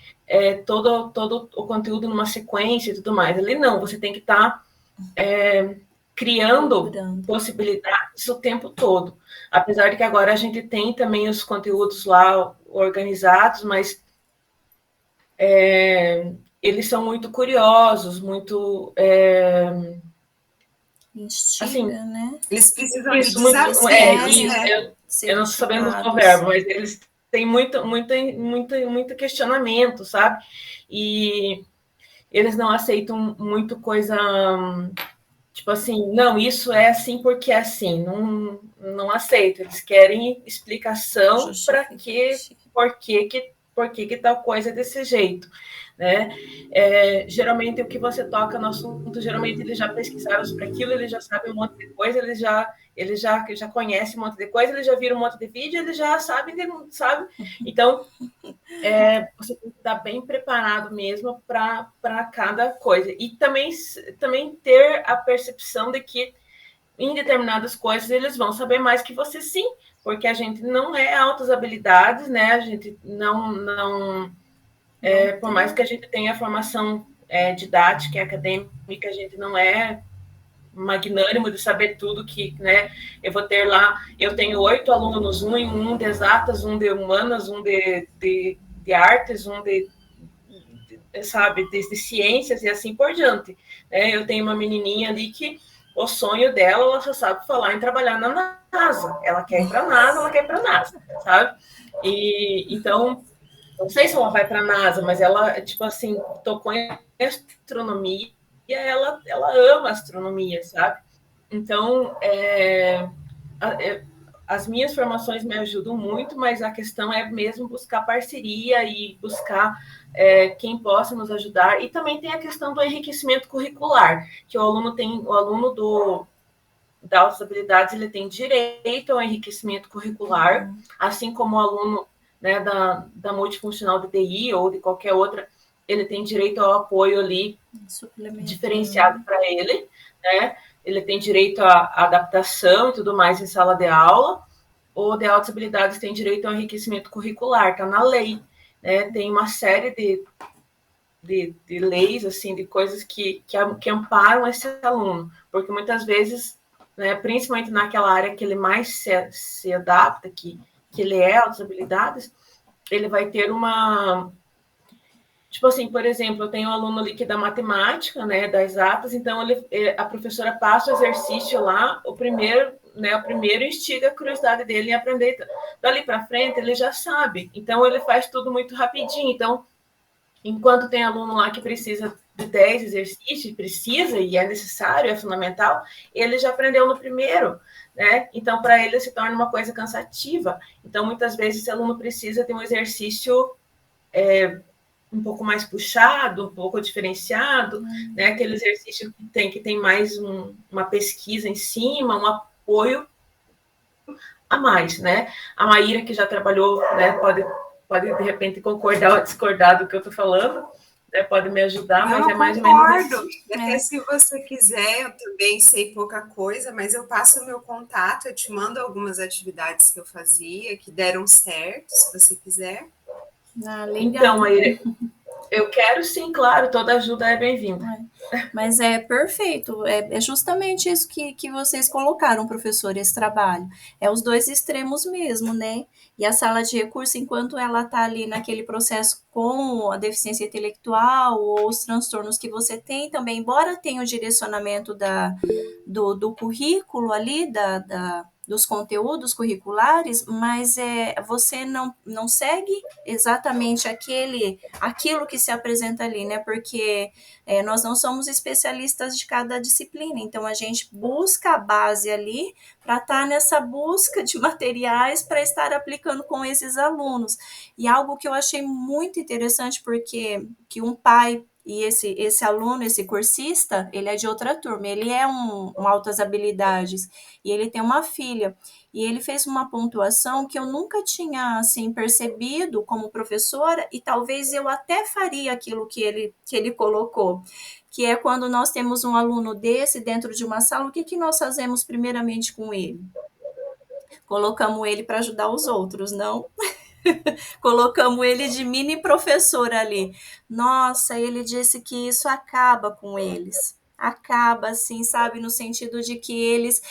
todo o conteúdo numa sequência e tudo mais. Ali não, você tem que estar criando possibilidades o tempo todo. Apesar de que agora a gente tem também os conteúdos lá organizados, mas eles são muito curiosos, muito... Instiga, assim, né? Eles precisam isso, de desafios, né? Eu não estou sabendo o verbo, mas eles têm muito questionamento, sabe? E eles não aceitam muito coisa... Tipo assim, não, isso é assim porque é assim. Não aceito. Eles querem explicação para por que tal coisa é desse jeito, né? Geralmente, o que você toca no assunto, geralmente eles já pesquisaram sobre aquilo, eles já sabem um monte de coisa, eles já conhecem um monte de coisa, eles já viram um monte de vídeo, eles já sabem, sabe? Então, você tem que estar bem preparado mesmo para cada coisa. E também ter a percepção de que em determinadas coisas eles vão saber mais que você, sim, porque a gente não é altas habilidades, né? A gente não por mais que a gente tenha formação didática e acadêmica, a gente não é magnânimo de saber tudo que, né, eu vou ter lá, eu tenho 8 alunos, um de exatas, um de humanas, um de artes, um de ciências e assim por diante, né? Eu tenho uma menininha ali que o sonho dela, ela só sabe falar em trabalhar na NASA, ela quer ir para a NASA, sabe? E então, não sei se ela vai para a NASA, mas ela, tipo assim, tocou em astronomia e ela ama astronomia, sabe? Então, as minhas formações me ajudam muito, mas a questão é mesmo buscar parceria e buscar quem possa nos ajudar. E também tem a questão do enriquecimento curricular, que o aluno da altas habilidades, ele tem direito ao enriquecimento curricular, assim como o aluno, né, da multifuncional de TI ou de qualquer outra, ele tem direito ao apoio ali diferenciado para ele, né? Ele tem direito à adaptação e tudo mais em sala de aula. O de altas habilidades tem direito ao enriquecimento curricular, está na lei, né? Tem uma série de leis, assim, de coisas que amparam esse aluno, porque muitas vezes, né, principalmente naquela área que ele mais se adapta, que ele é altas habilidades, ele vai ter uma... Tipo assim, por exemplo, eu tenho um aluno ali que é da matemática, né, das exatas, então a professora passa o exercício lá, o primeiro instiga a curiosidade dele em aprender. Dali para frente, ele já sabe. Então, ele faz tudo muito rapidinho. Então, enquanto tem aluno lá que precisa de 10 exercícios, precisa e é necessário, é fundamental, ele já aprendeu no primeiro, né? Então, para ele se torna uma coisa cansativa. Então, muitas vezes, esse aluno precisa de um exercício um pouco mais puxado, um pouco diferenciado, né? Aquele exercício que tem mais uma pesquisa em cima, um apoio a mais, né? A Maíra, que já trabalhou, né, pode de repente concordar ou discordar do que eu estou falando, né, pode me ajudar, mas é mais ou menos isso. Até se você quiser, eu também sei pouca coisa, mas eu passo o meu contato, eu te mando algumas atividades que eu fazia, que deram certo, se você quiser. Então, Maíra, eu quero sim, claro, toda ajuda é bem-vinda. Mas é perfeito, é justamente isso que vocês colocaram, professor, esse trabalho. É os dois extremos mesmo, né? E a sala de recurso, enquanto ela está ali naquele processo com a deficiência intelectual ou os transtornos que você tem também, embora tenha o direcionamento do currículo ali, dos conteúdos curriculares, mas você não segue exatamente aquilo que se apresenta ali, né? Porque nós não somos especialistas de cada disciplina, então a gente busca a base ali para estar nessa busca de materiais para estar aplicando com esses alunos. E algo que eu achei muito interessante, porque que um pai e esse aluno, esse cursista, ele é de outra turma, ele é um altas habilidades, e ele tem uma filha, e ele fez uma pontuação que eu nunca tinha, assim, percebido como professora, e talvez eu até faria aquilo que ele colocou, que é quando nós temos um aluno desse dentro de uma sala, o que nós fazemos primeiramente com ele? Colocamos ele para ajudar os outros, não? Colocamos ele de mini professor ali. Nossa, ele disse que isso acaba com eles. Acaba, assim, sabe, no sentido de que eles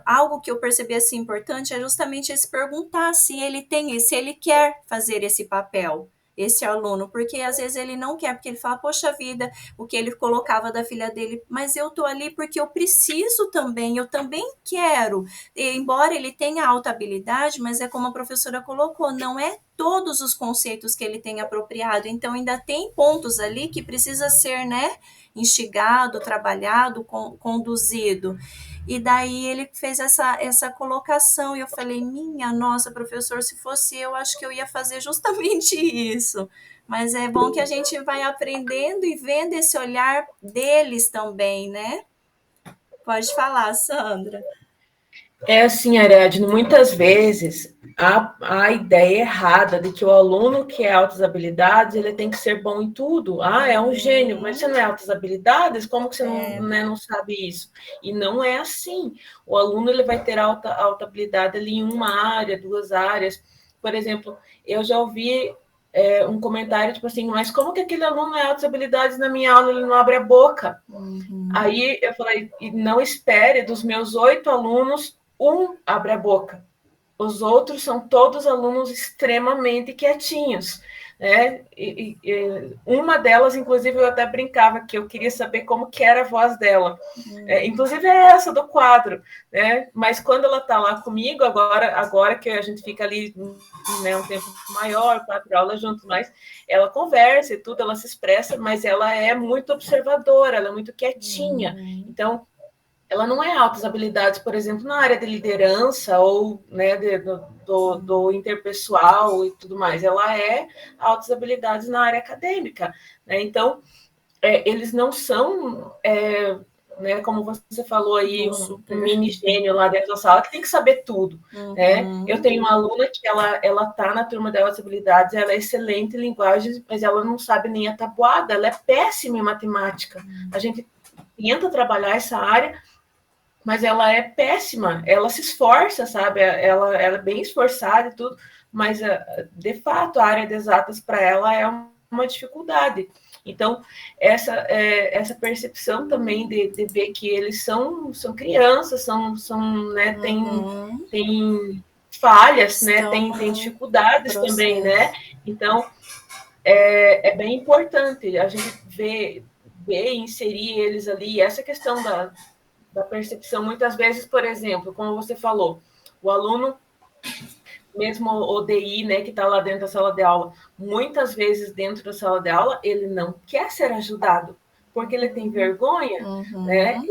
algo que eu percebi assim importante é justamente esse perguntar se ele quer fazer esse papel, esse aluno, porque às vezes ele não quer, porque ele fala, poxa vida, o que ele colocava da filha dele, mas eu tô ali porque eu preciso também, eu também quero, embora ele tenha alta habilidade, mas é como a professora colocou, não é todos os conceitos que ele tem apropriado, então ainda tem pontos ali que precisa ser, né, instigado, trabalhado, conduzido. E daí ele fez essa colocação, e eu falei, minha nossa, professor, se fosse eu, acho que eu ia fazer justamente isso. Mas é bom que a gente vai aprendendo e vendo esse olhar deles também, né? Pode falar, Sandra. É assim, Ariadne, muitas vezes a ideia errada de que o aluno que é altas habilidades, ele tem que ser bom em tudo. Ah, é um gênio, mas você não é altas habilidades? Como que você não sabe isso? E não é assim. O aluno ele vai ter alta habilidade ali em uma área, 2 áreas. Por exemplo, eu já ouvi um comentário, tipo assim, mas como que aquele aluno é altas habilidades na minha aula, ele não abre a boca? Aí eu falei, não espere dos meus 8 alunos, um abre a boca. Os outros são todos alunos extremamente quietinhos, né? E uma delas, inclusive, eu até brincava que eu queria saber como que era a voz dela. Inclusive é essa do quadro, né? Mas quando ela está lá comigo, agora que a gente fica ali, né, um tempo maior, 4 aulas juntos, mas ela conversa e tudo, ela se expressa, mas ela é muito observadora, ela é muito quietinha. Então, ela não é altas habilidades, por exemplo, na área de liderança ou, né, do interpessoal e tudo mais. Ela é altas habilidades na área acadêmica, né? Então, eles não são, né, como você falou aí, um mini gênio lá dentro da sala que tem que saber tudo, né? Eu tenho uma aluna que ela tá na turma de altas habilidades, ela é excelente em linguagens, mas ela não sabe nem a tabuada, ela é péssima em matemática. A gente tenta trabalhar essa área, mas ela é péssima, ela se esforça, sabe? Ela é bem esforçada e tudo, mas, de fato, a área de exatas para ela é uma dificuldade. Então, essa percepção também de ver que eles são crianças, né, tem falhas, né, tem dificuldades também, né? Então, é bem importante a gente ver e inserir eles ali. Essa questão da percepção, muitas vezes, por exemplo, como você falou, o aluno, mesmo o DI, né, que está lá dentro da sala de aula, muitas vezes dentro da sala de aula, ele não quer ser ajudado, porque ele tem vergonha, né?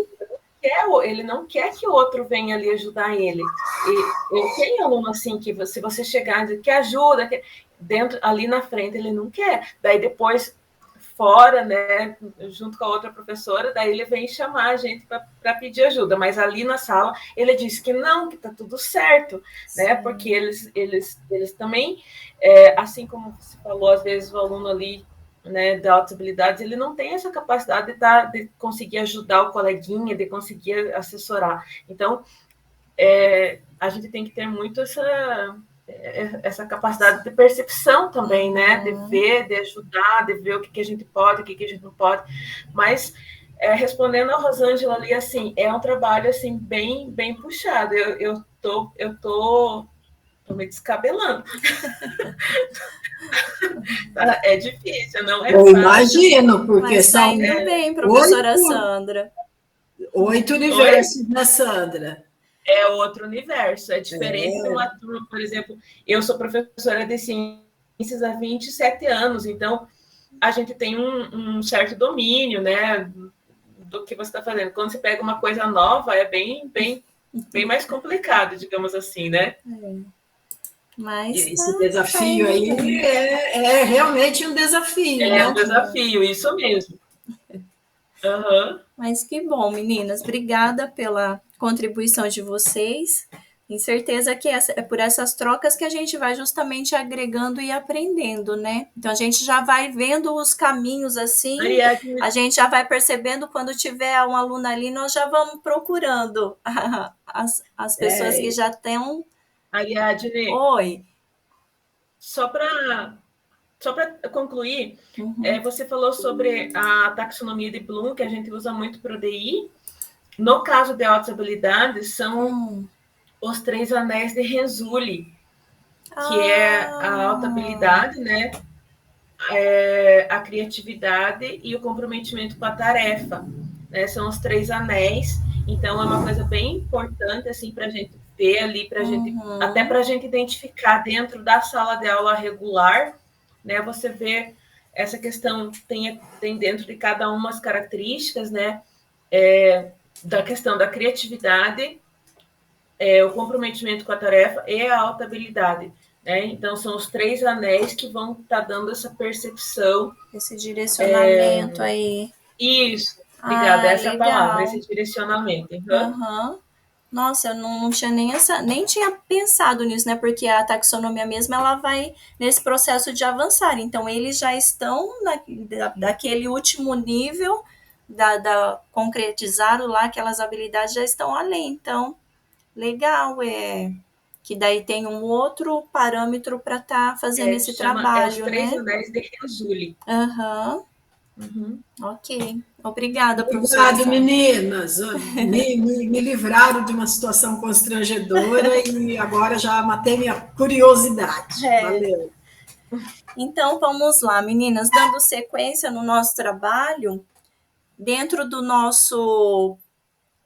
Ele não quer que o outro venha ali ajudar ele. E eu tenho aluno assim, que se você chegar e dizer que ajuda, dentro, ali na frente ele não quer, daí depois fora, né, junto com a outra professora, daí ele vem chamar a gente para pedir ajuda, mas ali na sala ele disse que não, que está tudo certo, né, porque eles também, assim como você falou, às vezes o aluno ali, né, de altas habilidades, ele não tem essa capacidade de conseguir ajudar o coleguinha, de conseguir assessorar. Então, a gente tem que ter muito essa capacidade de percepção também, né? De ver, de ajudar, de ver o que a gente pode, o que a gente não pode. Mas, respondendo a Rosângela ali, assim, é um trabalho, assim, bem, bem puxado. Eu tô me descabelando. É difícil, não é Eu fácil. Imagino, porque Mas são indo bem, professora Sandra. 8 universos, né, Sandra? É outro universo, é diferente de uma turma, por exemplo, eu sou professora de ciências há 27 anos, então a gente tem um certo domínio, né, do que você está fazendo. Quando você pega uma coisa nova, é bem mais complicado, digamos assim, né? Mas esse desafio aí é realmente um desafio, né? É um desafio, isso mesmo. Mas que bom, meninas. Obrigada pela contribuição de vocês. Tenho certeza que é por essas trocas que a gente vai justamente agregando e aprendendo, né? Então, a gente já vai vendo os caminhos assim, a gente já vai percebendo quando tiver um aluno ali, nós já vamos procurando as pessoas que já estão... Ariadne, Oi. Só para concluir, você falou sobre a taxonomia de Bloom, que a gente usa muito para o DI. No caso de altas habilidades, são os 3 anéis de Renzulli, que é a alta habilidade, né? A criatividade e o comprometimento com a tarefa, né? São os 3 anéis. Então, é uma coisa bem importante assim, para a gente ver ali, até para a gente identificar dentro da sala de aula regular, né? Você vê essa questão, tem dentro de cada uma as características, né? Da questão da criatividade, o comprometimento com a tarefa e a alta habilidade, né? Então, são os 3 anéis que vão estar dando essa percepção. Esse direcionamento aí. Isso, obrigada, essa é a palavra, esse direcionamento. Nossa, eu não tinha nem tinha pensado nisso, né? Porque a taxonomia mesmo, ela vai nesse processo de avançar. Então, eles já estão daquele último nível, concretizaram lá aquelas habilidades, já estão além. Então, legal, que daí tem um outro parâmetro para estar fazendo esse trabalho, os 3 anéis de Renzulli. Ok. Obrigada, professora. Obrigado, meninas. Me livraram de uma situação constrangedora e agora já matei minha curiosidade. Valeu. Então, vamos lá, meninas. Dando sequência no nosso trabalho, dentro do nosso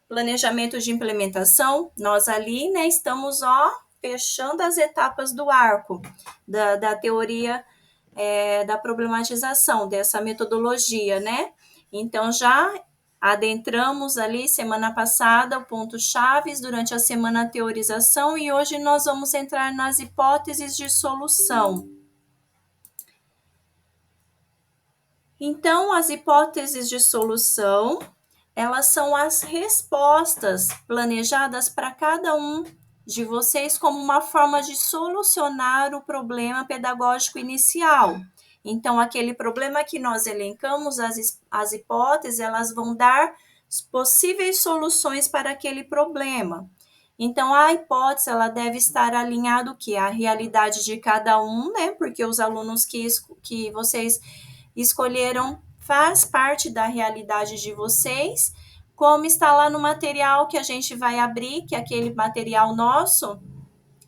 planejamento de implementação, nós ali, né, estamos, fechando as etapas do arco, da teoria da problematização, dessa metodologia, né? Então, já adentramos ali semana passada o ponto chaves durante a semana a teorização e hoje nós vamos entrar nas hipóteses de solução. Então, as hipóteses de solução, elas são as respostas planejadas para cada um de vocês como uma forma de solucionar o problema pedagógico inicial. Então, aquele problema que nós elencamos, as hipóteses, elas vão dar possíveis soluções para aquele problema. Então, a hipótese, ela deve estar alinhada o quê? A realidade de cada um, né? Porque os alunos que vocês escolheram faz parte da realidade de vocês, como está lá no material que a gente vai abrir, que é aquele material nosso,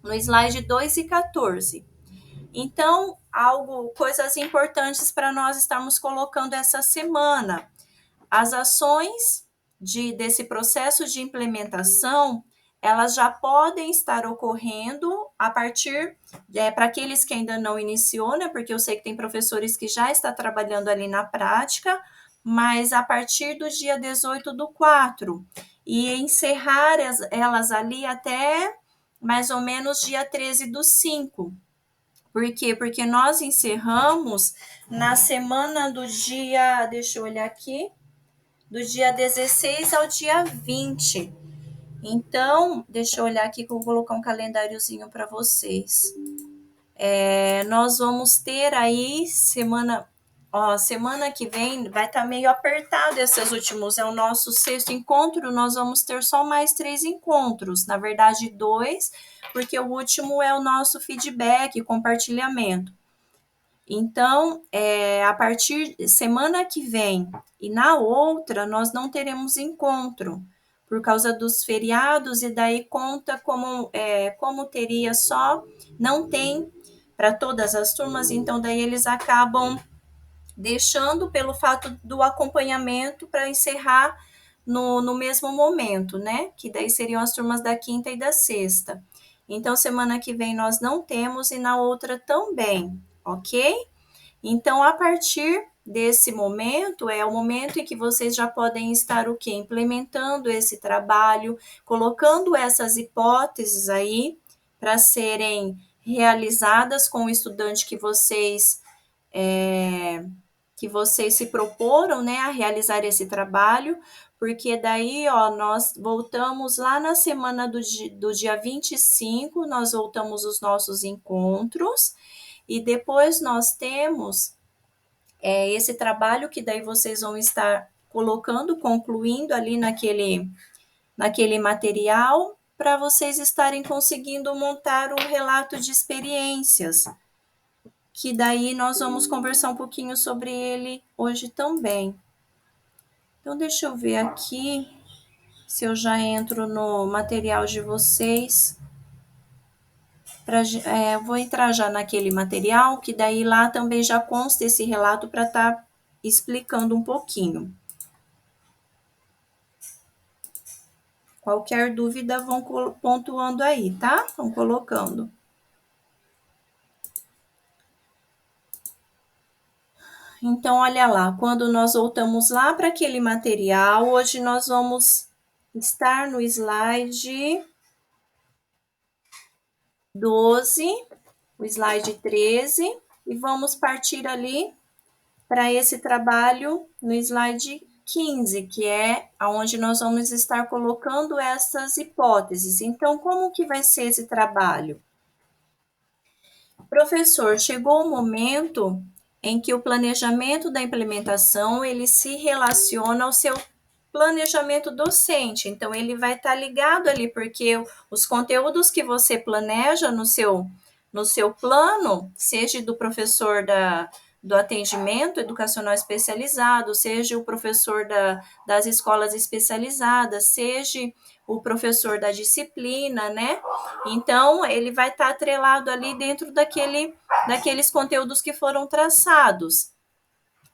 no slide 2 e 14. Então, coisas importantes para nós estarmos colocando essa semana. As ações desse processo de implementação, elas já podem estar ocorrendo a partir, para aqueles que ainda não iniciou, né, porque eu sei que tem professores que já estão trabalhando ali na prática, mas a partir do dia 18/4, e encerrar elas ali até mais ou menos dia 13/5. Por quê? Porque nós encerramos na semana do dia, deixa eu olhar aqui, do dia 16 ao dia 20. Então, deixa eu olhar aqui que eu vou colocar um calendáriozinho para vocês. Nós vamos ter aí semana que vem vai estar meio apertado esses últimos, é o nosso 6º encontro, nós vamos ter só mais 3 encontros, na verdade 2, porque o último é o nosso feedback, compartilhamento. Então, a partir de semana que vem e na outra, nós não teremos encontro, por causa dos feriados, e daí conta como teria só, não tem para todas as turmas, então daí eles acabam deixando pelo fato do acompanhamento para encerrar no mesmo momento, né? Que daí seriam as turmas da quinta e da sexta. Então, semana que vem nós não temos e na outra também, ok? Então, a partir desse momento, é o momento em que vocês já podem estar o quê? Implementando esse trabalho, colocando essas hipóteses aí para serem realizadas com o estudante que vocês se proporam, né, a realizar esse trabalho, porque daí, nós voltamos lá na semana do dia 25, nós voltamos os nossos encontros, e depois nós temos esse trabalho que daí vocês vão estar colocando, concluindo ali naquele material, para vocês estarem conseguindo montar um relato de experiências, que daí nós vamos conversar um pouquinho sobre ele hoje também. Então, deixa eu ver aqui se eu já entro no material de vocês. Vou entrar já naquele material, que daí lá também já consta esse relato para estar explicando um pouquinho. Qualquer dúvida, vão pontuando aí, tá? Vão colocando. Então, olha lá, quando nós voltamos lá para aquele material, hoje nós vamos estar no slide 12, o slide 13, e vamos partir ali para esse trabalho no slide 15, que é onde nós vamos estar colocando essas hipóteses. Então, como que vai ser esse trabalho? Professor, chegou o momento em que o planejamento da implementação, ele se relaciona ao seu planejamento docente. Então, ele vai estar ligado ali, porque os conteúdos que você planeja no seu plano, seja do professor do atendimento educacional especializado, seja o professor das escolas especializadas, seja o professor da disciplina, né? Então, ele vai estar atrelado ali dentro daqueles conteúdos que foram traçados.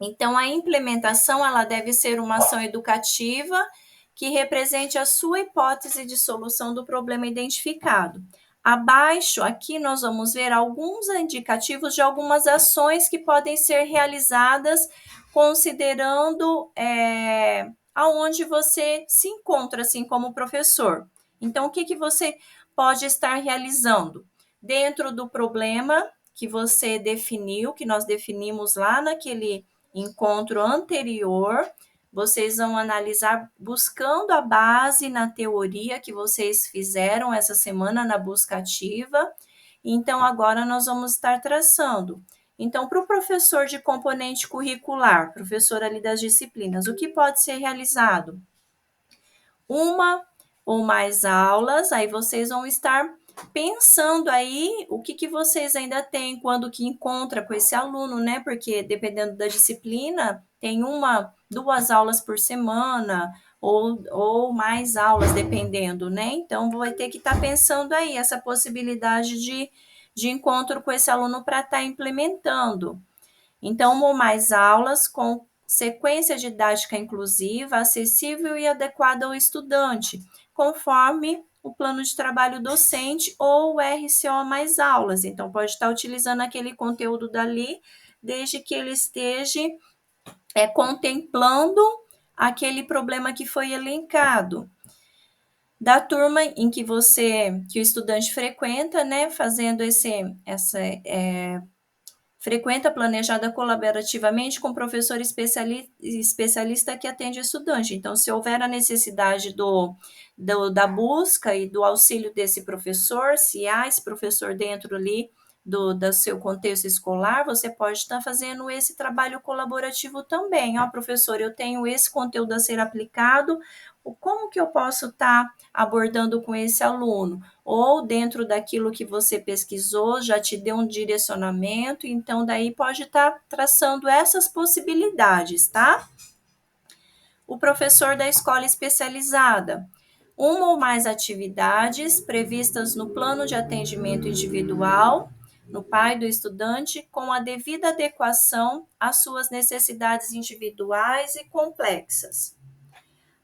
Então, a implementação, ela deve ser uma ação educativa que represente a sua hipótese de solução do problema identificado. Abaixo, aqui nós vamos ver alguns indicativos de algumas ações que podem ser realizadas considerando aonde você se encontra, assim, como professor. Então, o que você pode estar realizando? Dentro do problema que você definiu, que nós definimos lá naquele encontro anterior, vocês vão analisar buscando a base na teoria que vocês fizeram essa semana na busca ativa. Então, agora nós vamos estar traçando. Então, para o professor de componente curricular, professor ali das disciplinas, o que pode ser realizado? Uma ou mais aulas, aí vocês vão estar pensando aí o que vocês ainda têm quando que encontra com esse aluno, né? Porque dependendo da disciplina, tem 2 aulas por semana ou mais aulas, dependendo, né? Então, vai ter que estar pensando aí essa possibilidade de encontro com esse aluno para estar implementando. Então, 1 ou mais aulas com sequência didática inclusiva, acessível e adequada ao estudante, conforme o plano de trabalho docente ou o RCO mais aulas. Então, pode estar utilizando aquele conteúdo dali, desde que ele esteja contemplando aquele problema que foi elencado. Da turma em que o estudante frequenta, né, fazendo frequenta planejada colaborativamente com professor especialista que atende estudante. Então, se houver a necessidade da busca e do auxílio desse professor, se há esse professor dentro ali do seu contexto escolar, você pode estar fazendo esse trabalho colaborativo também. Professor, eu tenho esse conteúdo a ser aplicado, como que eu posso estar abordando com esse aluno? Ou dentro daquilo que você pesquisou, já te deu um direcionamento, então daí pode estar traçando essas possibilidades, tá? O professor da escola especializada. 1 ou mais atividades previstas no plano de atendimento individual, no pai do estudante, com a devida adequação às suas necessidades individuais e complexas.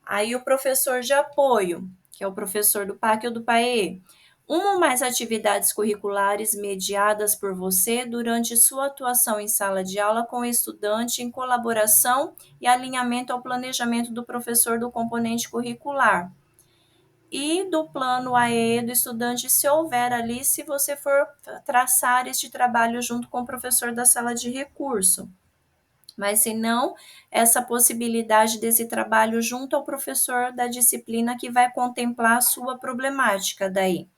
Aí o professor de apoio, que é o professor do PAC ou do PAE. 1 ou mais atividades curriculares mediadas por você durante sua atuação em sala de aula com o estudante em colaboração e alinhamento ao planejamento do professor do componente curricular. E do plano AE do estudante, se houver ali, se você for traçar este trabalho junto com o professor da sala de recurso. Mas, se não, essa possibilidade desse trabalho junto ao professor da disciplina que vai contemplar a sua problemática daí.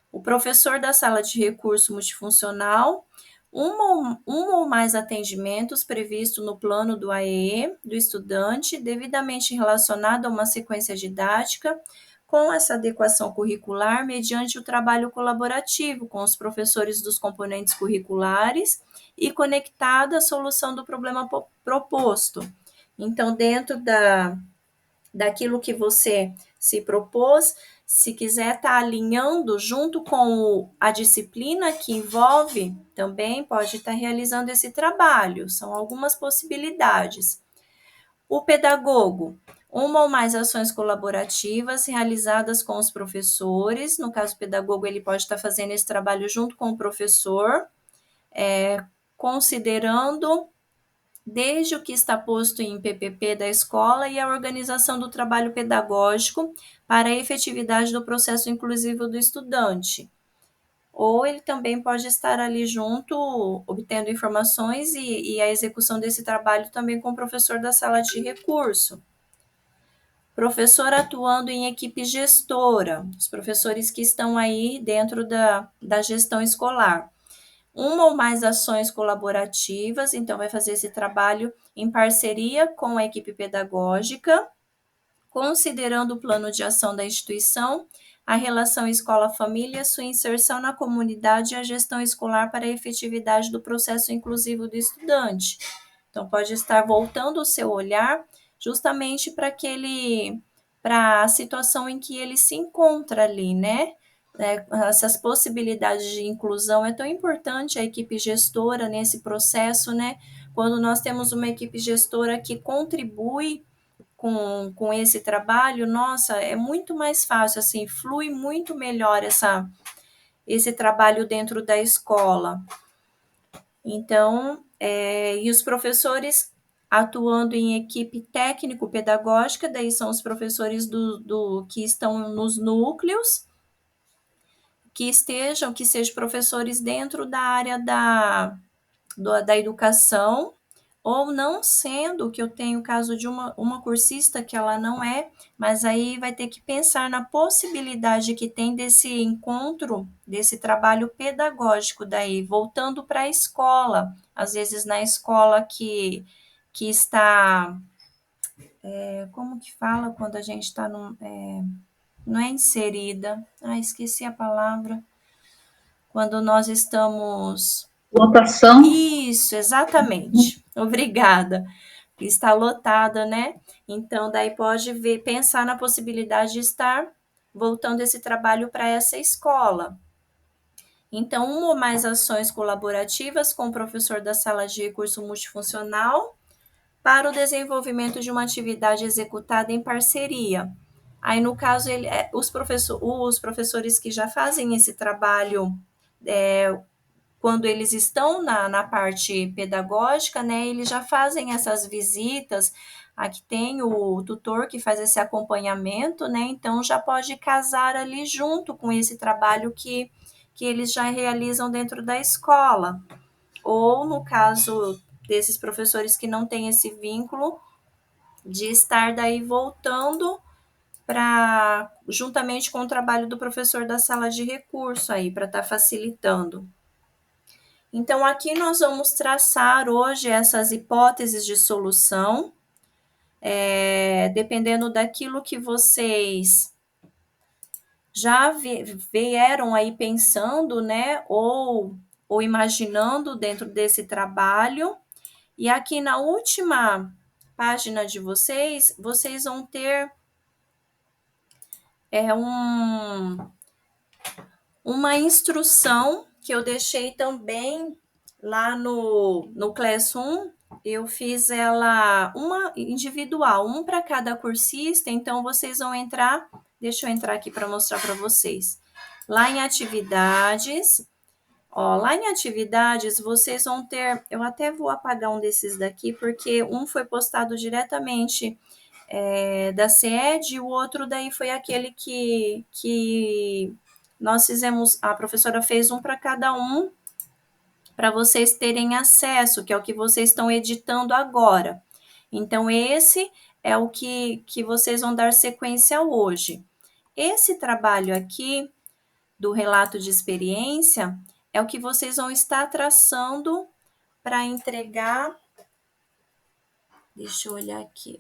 O professor da sala de recurso multifuncional, um ou mais atendimentos previstos no plano do AE do estudante, devidamente relacionado a uma sequência didática, com essa adequação curricular mediante o trabalho colaborativo com os professores dos componentes curriculares e conectado à solução do problema proposto. Então, dentro daquilo que você se propôs, se quiser estar alinhando junto com a disciplina que envolve, também pode estar realizando esse trabalho. São algumas possibilidades. O pedagogo. 1 ou mais ações colaborativas realizadas com os professores. No caso, o pedagogo, ele pode estar fazendo esse trabalho junto com o professor, considerando desde o que está posto em PPP da escola e a organização do trabalho pedagógico para a efetividade do processo inclusivo do estudante. Ou ele também pode estar ali junto, obtendo informações e a execução desse trabalho também com o professor da sala de recurso. Professor atuando em equipe gestora, os professores que estão aí dentro da gestão escolar. 1 ou mais ações colaborativas, então vai fazer esse trabalho em parceria com a equipe pedagógica, considerando o plano de ação da instituição, a relação escola-família, sua inserção na comunidade e a gestão escolar para a efetividade do processo inclusivo do estudante. Então, pode estar voltando o seu olhar justamente para a situação em que ele se encontra ali, né? Essas possibilidades de inclusão, é tão importante a equipe gestora nesse processo, né? Quando nós temos uma equipe gestora que contribui com esse trabalho, nossa, é muito mais fácil, assim, flui muito melhor esse trabalho dentro da escola. Então, e os professores atuando em equipe técnico-pedagógica, daí são os professores que estão nos núcleos, que sejam professores dentro da área da educação, ou não sendo, que eu tenho o caso de uma cursista que ela não é, mas aí vai ter que pensar na possibilidade que tem desse encontro, desse trabalho pedagógico daí, voltando para a escola, às vezes na escola que está, como que fala quando a gente está, não é inserida, esqueci a palavra, quando nós estamos... Lotação. Isso, exatamente. Obrigada. Está lotada, né? Então, daí pode pensar na possibilidade de estar voltando esse trabalho para essa escola. Então, uma ou mais ações colaborativas com o professor da sala de recurso multifuncional para o desenvolvimento de uma atividade executada em parceria. Aí, no caso, os professores que já fazem esse trabalho, quando eles estão na parte pedagógica, né, eles já fazem essas visitas. Aqui tem o tutor que faz esse acompanhamento, né, então já pode casar ali junto com esse trabalho que eles já realizam dentro da escola. Ou, no caso desses professores que não têm esse vínculo, de estar daí voltando juntamente com o trabalho do professor da sala de recurso aí, para estar facilitando. Então, aqui nós vamos traçar hoje essas hipóteses de solução, dependendo daquilo que vocês já vieram aí pensando, né, ou imaginando dentro desse trabalho. E aqui na última página de vocês vão ter uma instrução que eu deixei também lá no Classroom. Eu fiz ela uma individual, um para cada cursista, então vocês vão entrar, deixa eu entrar aqui para mostrar para vocês. Lá em atividades, vocês vão ter, eu até vou apagar um desses daqui, porque um foi postado diretamente da SED, e o outro daí foi aquele que nós fizemos, a professora fez um para cada um, para vocês terem acesso, que é o que vocês estão editando agora. Então, esse é o que vocês vão dar sequência hoje. Esse trabalho aqui, do relato de experiência, é o que vocês vão estar traçando para entregar. Deixa eu olhar aqui.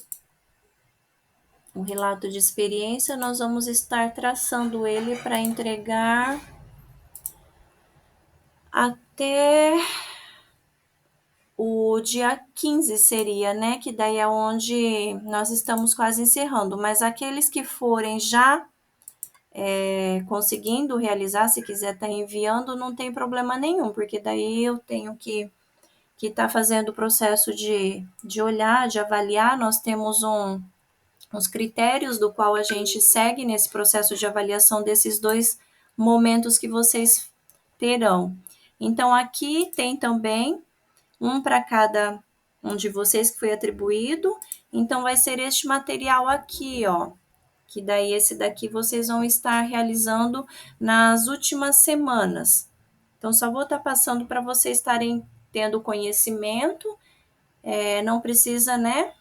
O relato de experiência, nós vamos estar traçando ele para entregar até o dia 15 seria, né? Que daí é onde nós estamos quase encerrando. Mas aqueles que forem já conseguindo realizar, se quiser estar enviando, não tem problema nenhum, porque daí eu tenho que estar fazendo o processo de olhar, de avaliar. Nós temos uns critérios do qual a gente segue nesse processo de avaliação desses 2 momentos que vocês terão. Então, aqui tem também um para cada um de vocês que foi atribuído. Então, vai ser este material aqui, que daí esse daqui vocês vão estar realizando nas últimas semanas. Então, só vou estar passando para vocês estarem tendo conhecimento, não precisa, né,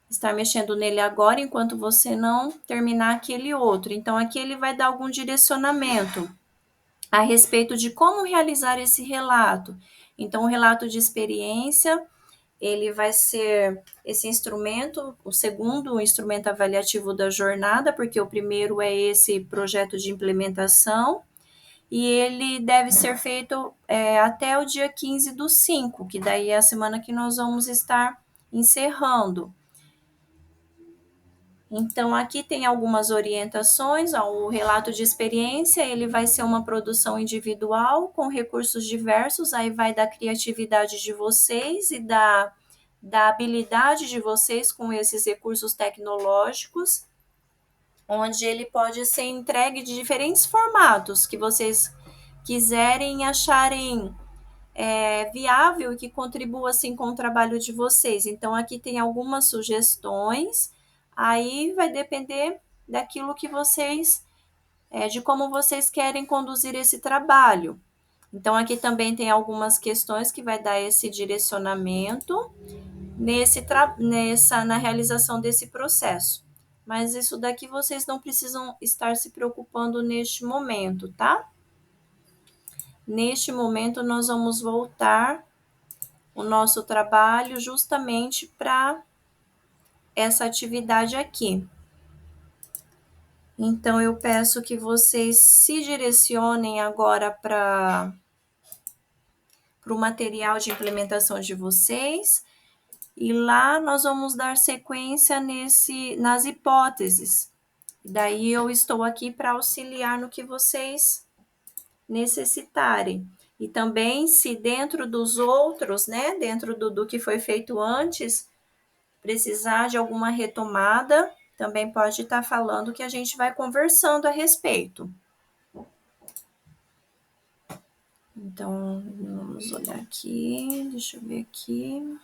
estar mexendo nele agora, enquanto você não terminar aquele outro. Então, aqui ele vai dar algum direcionamento a respeito de como realizar esse relato. Então, o relato de experiência, ele vai ser esse instrumento, o segundo instrumento avaliativo da jornada, porque o primeiro é esse projeto de implementação, e ele deve ser feito até o dia 15/5, que daí é a semana que nós vamos estar encerrando. Então, aqui tem algumas orientações. O relato de experiência, ele vai ser uma produção individual com recursos diversos, aí vai da criatividade de vocês e da habilidade de vocês com esses recursos tecnológicos, onde ele pode ser entregue de diferentes formatos que vocês quiserem e acharem viável e que contribua assim com o trabalho de vocês. Então, aqui tem algumas sugestões, aí vai depender daquilo que vocês, de como vocês querem conduzir esse trabalho. Então, aqui também tem algumas questões que vai dar esse direcionamento na realização desse processo. Mas isso daqui vocês não precisam estar se preocupando neste momento, tá? Neste momento, nós vamos voltar o nosso trabalho justamente para essa atividade aqui. Então, eu peço que vocês se direcionem agora para o material de implementação de vocês, e lá nós vamos dar sequência nas hipóteses. Daí eu estou aqui para auxiliar no que vocês necessitarem. E também, se dentro dos outros, né, dentro do que foi feito antes, precisar de alguma retomada, também pode estar falando que a gente vai conversando a respeito. Então, vamos olhar aqui, deixa eu ver aqui.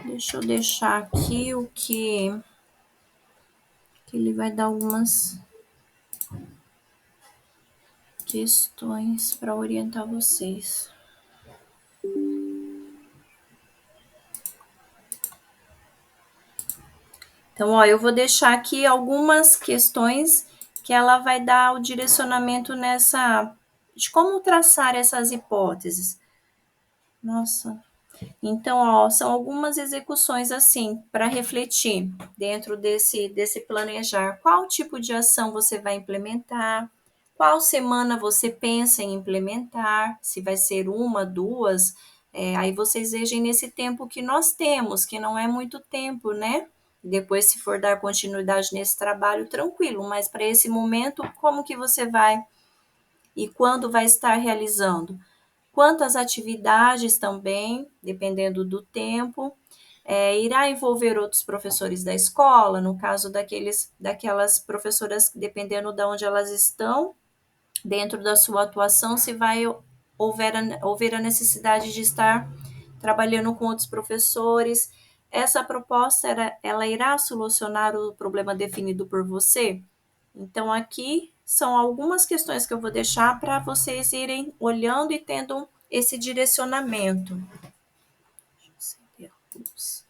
Deixa eu deixar aqui o que ele vai dar algumas questões para orientar vocês. Então, ó, eu vou deixar aqui algumas questões que ela vai dar o direcionamento de como traçar essas hipóteses. Nossa. Então, ó, são algumas execuções assim para refletir dentro desse planejar. Qual tipo de ação você vai implementar? Qual semana você pensa em implementar? Se vai ser uma, duas? Aí vocês vejam nesse tempo que nós temos, que não é muito tempo, né? Depois, se for dar continuidade nesse trabalho, tranquilo. Mas para esse momento, como que você vai e quando vai estar realizando? Quantas atividades também, dependendo do tempo, irá envolver outros professores da escola, no caso daquelas professoras, dependendo de onde elas estão, dentro da sua atuação, se vai houver a necessidade de estar trabalhando com outros professores. Essa proposta, ela irá solucionar o problema definido por você? Então, aqui são algumas questões que eu vou deixar para vocês irem olhando e tendo esse direcionamento. Deixa eu acender a luz.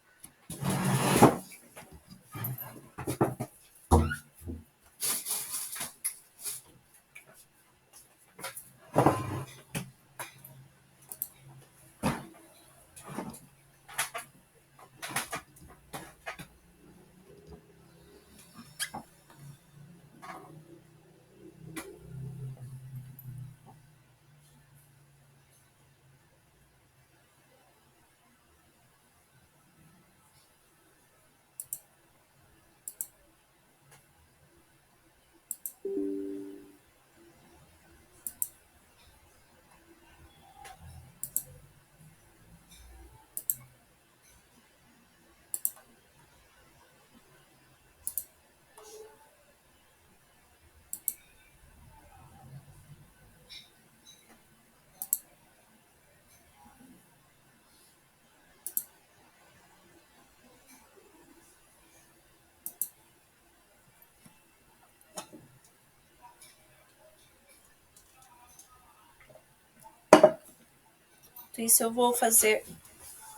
Isso eu vou fazer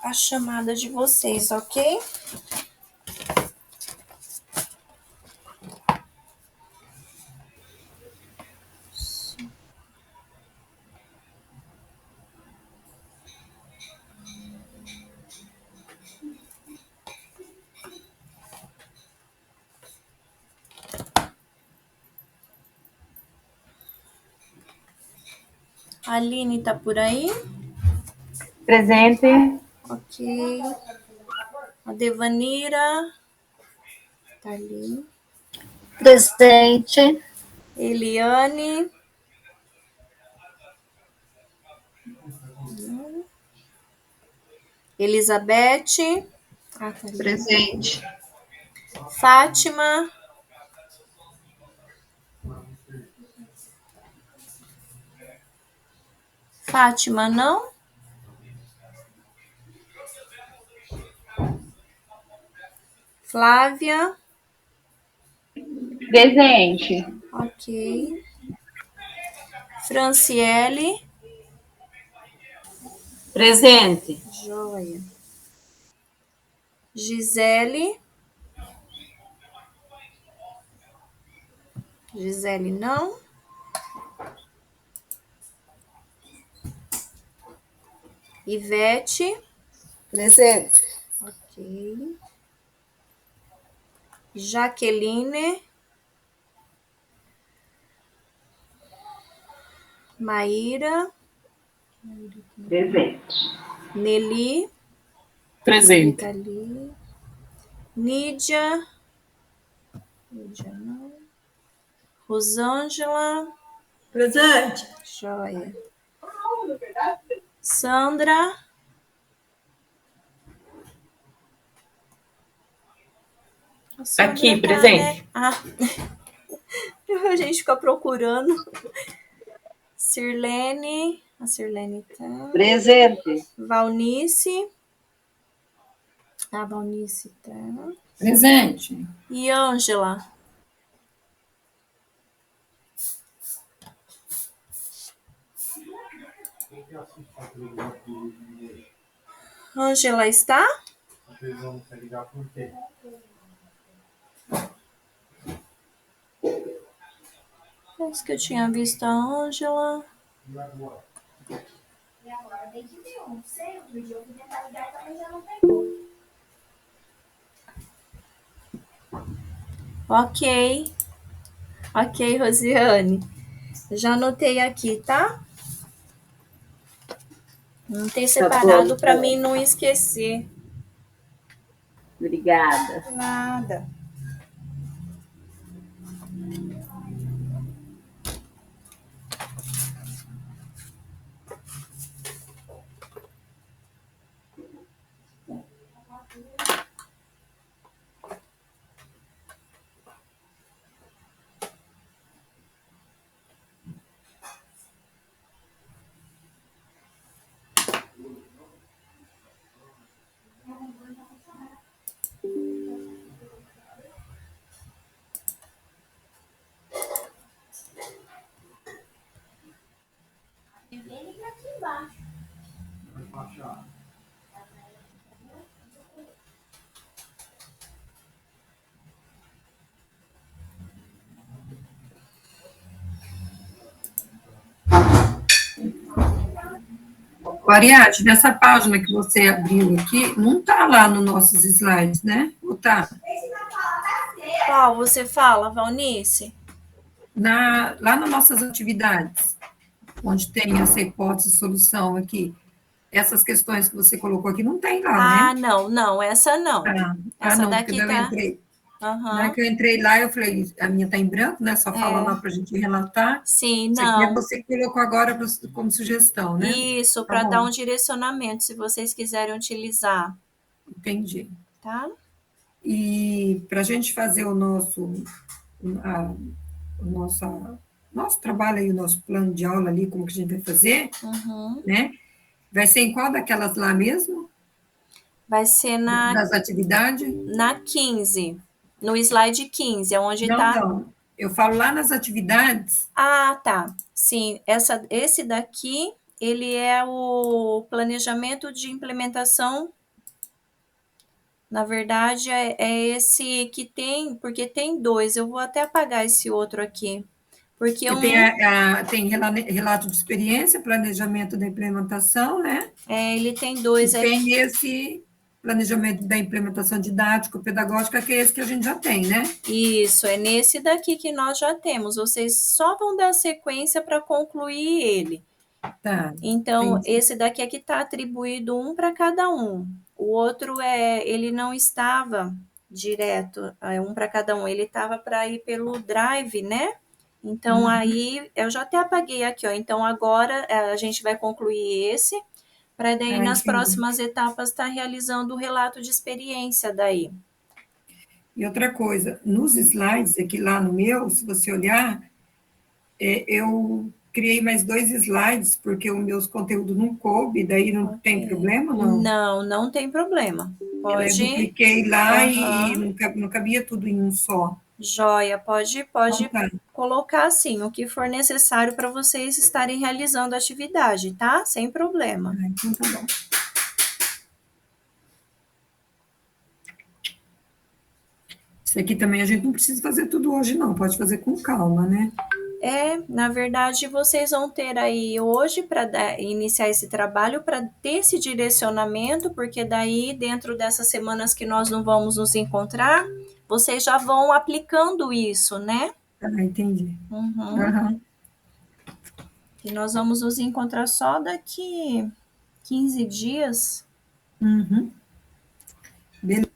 a chamada de vocês, ok? A Aline tá por aí? Presente. Ok. A Devanira tá ali. Presente. Eliane. Elizabeth. Ah, tá ali. Presente. Fátima. Fátima, não? Flávia. Presente. Ok. Franciele. Presente. Joia. Gisele. Gisele, não? Ivete. Presente. Ok. Jaqueline. Maíra. Presente. Nelly. Presente. Tá ali. Nídia. Nídia, não. Rosângela. Presente. Joia. Sandra. A Sandra Aqui, tá, presente. né? Ah. A gente fica procurando. Sirlene. A Sirlene tá. Presente. Valnice. A Valnice tá. Presente. E Ângela. Ângela está? Parece que eu tinha visto a Ângela. Ok. Ok, Rosiane. Já anotei aqui, tá? Não tem separado para mim não esquecer. Obrigada. Nada. Ariadne, nessa página que você abriu aqui, não está lá nos nossos slides, né? Ou tá? Qual você fala, Valnice? Lá nas nossas atividades, onde tem essa hipótese de solução aqui, essas questões que você colocou aqui não tem lá, Ah, né? não, essa não. Essa Não, porque daqui daí eu tá. entrei. Na hora Aham. que eu entrei lá, eu falei, a minha está em branco, né? Só fala lá para a gente relatar. Sim, Isso aqui é não. você que colocou agora como sugestão, né? Isso, Tá para dar bom, um direcionamento, se vocês quiserem utilizar, entendi. tá? E para a gente fazer o nosso, o nosso trabalho aí, o nosso plano de aula ali, como que a gente vai fazer, Uhum. né? Vai ser em qual daquelas lá mesmo? Vai ser Das atividades? na 15, no slide 15, é onde Não, tá. não. Eu falo lá nas atividades. Ah, tá. Sim, esse daqui, ele é o planejamento de implementação. Na verdade, é esse que tem, porque tem dois. Eu vou até apagar esse outro aqui. Porque Que tem relato de experiência, planejamento da implementação, né? ele tem E dois aqui. tem esse planejamento da implementação didático-pedagógica, que é esse que a gente já tem, né? Isso, é nesse daqui que nós já temos. Vocês só vão dar sequência para concluir ele. Tá. Então, Entendi. esse daqui é que está atribuído um para cada um. O outro ele não estava direto, um para cada um. Ele estava para ir pelo Drive, né? Então, aí, eu já até apaguei aqui, ó. Então, agora a gente vai concluir esse, para daí, nas entendi. próximas etapas, estar realizando o relato de experiência daí. E outra coisa, nos slides, aqui lá no meu, se você olhar, eu criei mais 2 slides, porque os meus conteúdos não coube, daí não tem problema, não? Não, não tem problema. Eu Pode. dupliquei lá e Aham. não cabia tudo em um só. Joia, pode Então tá. colocar assim, o que for necessário para vocês estarem realizando a atividade, tá? Sem problema. Então tá bom. Isso aqui também a gente não precisa fazer tudo hoje, não. Pode fazer com calma, né? Na verdade, vocês vão ter aí hoje para iniciar esse trabalho, para ter esse direcionamento, porque daí, dentro dessas semanas que nós não vamos nos encontrar, vocês já vão aplicando isso, né? Entendi. Uhum. E nós vamos nos encontrar só daqui 15 dias. Uhum. Beleza.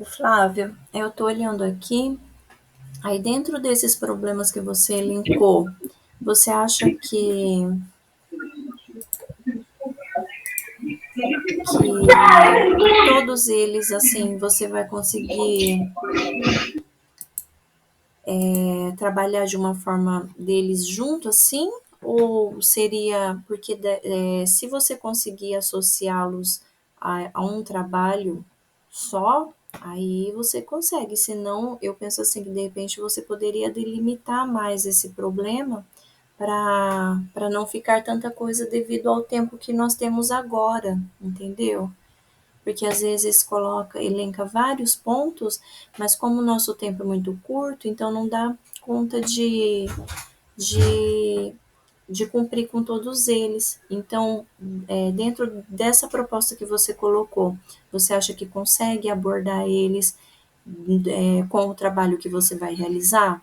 Flávia, eu tô olhando aqui, aí dentro desses problemas que você elencou, você acha que todos eles, assim, você vai conseguir trabalhar de uma forma deles junto, assim? Ou seria, porque se você conseguir associá-los a um trabalho só, aí você consegue, senão eu penso assim, que de repente você poderia delimitar mais esse problema para não ficar tanta coisa devido ao tempo que nós temos agora, entendeu? Porque às vezes elenca vários pontos, mas como o nosso tempo é muito curto, então não dá conta de, de cumprir com todos eles. Então, dentro dessa proposta que você colocou, você acha que consegue abordar eles com o trabalho que você vai realizar?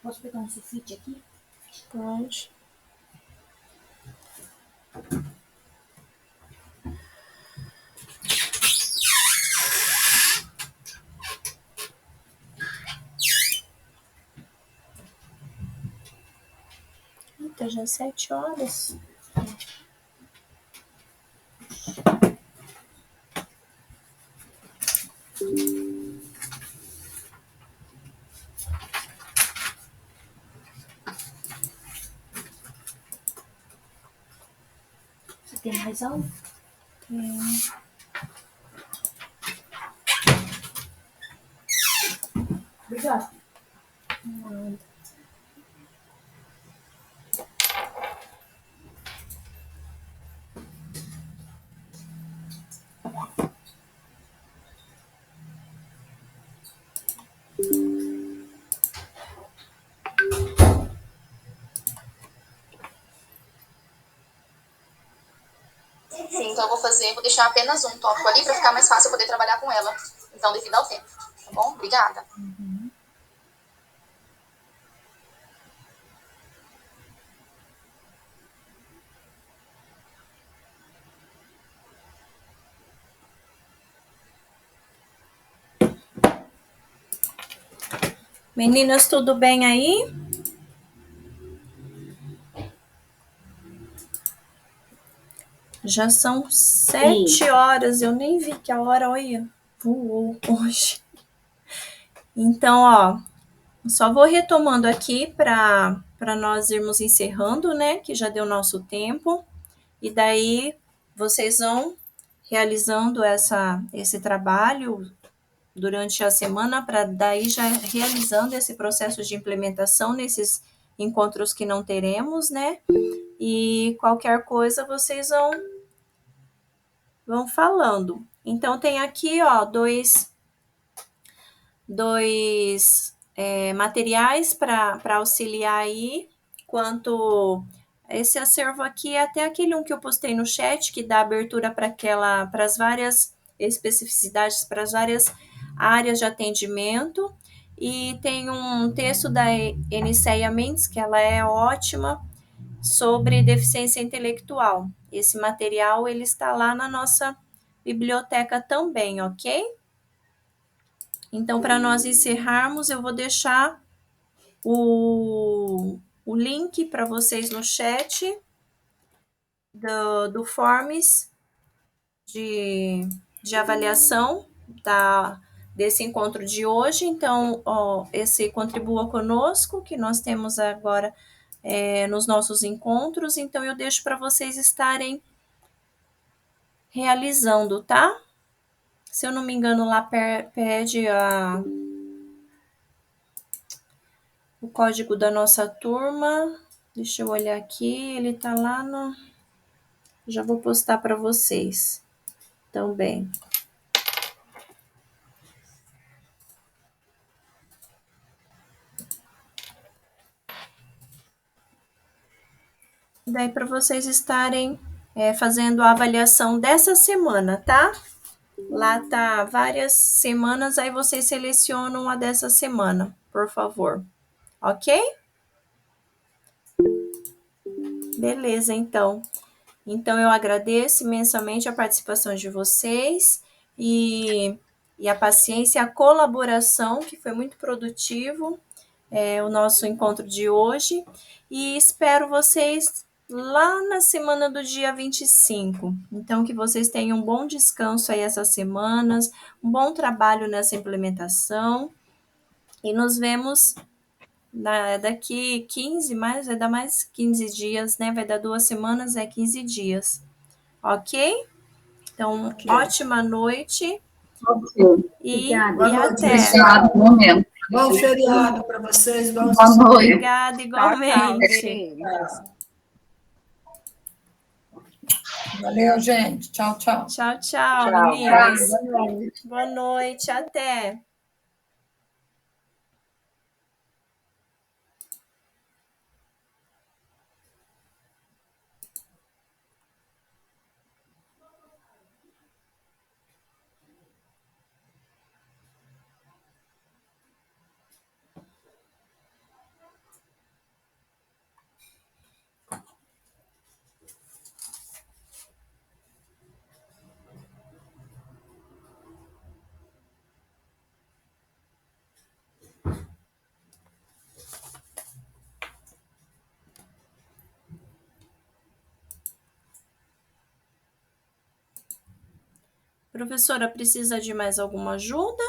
Posso pegar um sulfite aqui? Pode. Eita, já 7 horas. Você tem mais algo? Tem. Obrigada. Sim, então eu vou deixar apenas um tópico ali para ficar mais fácil eu poder trabalhar com ela. Então, devido ao tempo. Tá bom? Obrigada. Meninas, tudo bem aí? Já são 7 horas, eu nem vi que a hora, olha, voou hoje. Então, ó, só vou retomando aqui para nós irmos encerrando, né, que já deu nosso tempo. E daí vocês vão realizando esse trabalho durante a semana, para daí já realizando esse processo de implementação nesses encontros que não teremos, né? E qualquer coisa vocês vão falando. Então tem aqui, ó, dois materiais para auxiliar aí, quanto esse acervo aqui é até aquele um que eu postei no chat, que dá abertura para as várias especificidades, para as várias áreas de atendimento, e tem um texto da Eniceia Mendes, que ela é ótima, sobre deficiência intelectual. Esse material, ele está lá na nossa biblioteca também, ok? Então, para nós encerrarmos, eu vou deixar o link para vocês no chat do Forms de avaliação desse encontro de hoje. Então, ó, esse Contribua Conosco, que nós temos agora nos nossos encontros. Então, eu deixo para vocês estarem realizando, tá? Se eu não me engano, lá pede o código da nossa turma. Deixa eu olhar aqui, ele tá lá no... Já vou postar para vocês também. Daí para vocês estarem fazendo a avaliação dessa semana, tá? Lá tá várias semanas, aí vocês selecionam a dessa semana, por favor. ok? Beleza, então. Então, eu agradeço imensamente a participação de vocês e a paciência e a colaboração, que foi muito produtivo, o nosso encontro de hoje. E espero vocês lá na semana do dia 25. Então, que vocês tenham um bom descanso aí essas semanas, um bom trabalho nessa implementação. E nos vemos daqui 15, vai dar mais 15 dias, né? Vai dar 2 semanas, 15 dias. Ok? Então, ótima noite. E até. Obrigado, momento. Bom feriado para vocês. Boa noite. Obrigada, igualmente. Valeu, gente. Tchau, tchau. Tchau, tchau, meninas. Boa noite, até. Professora, precisa de mais alguma ajuda?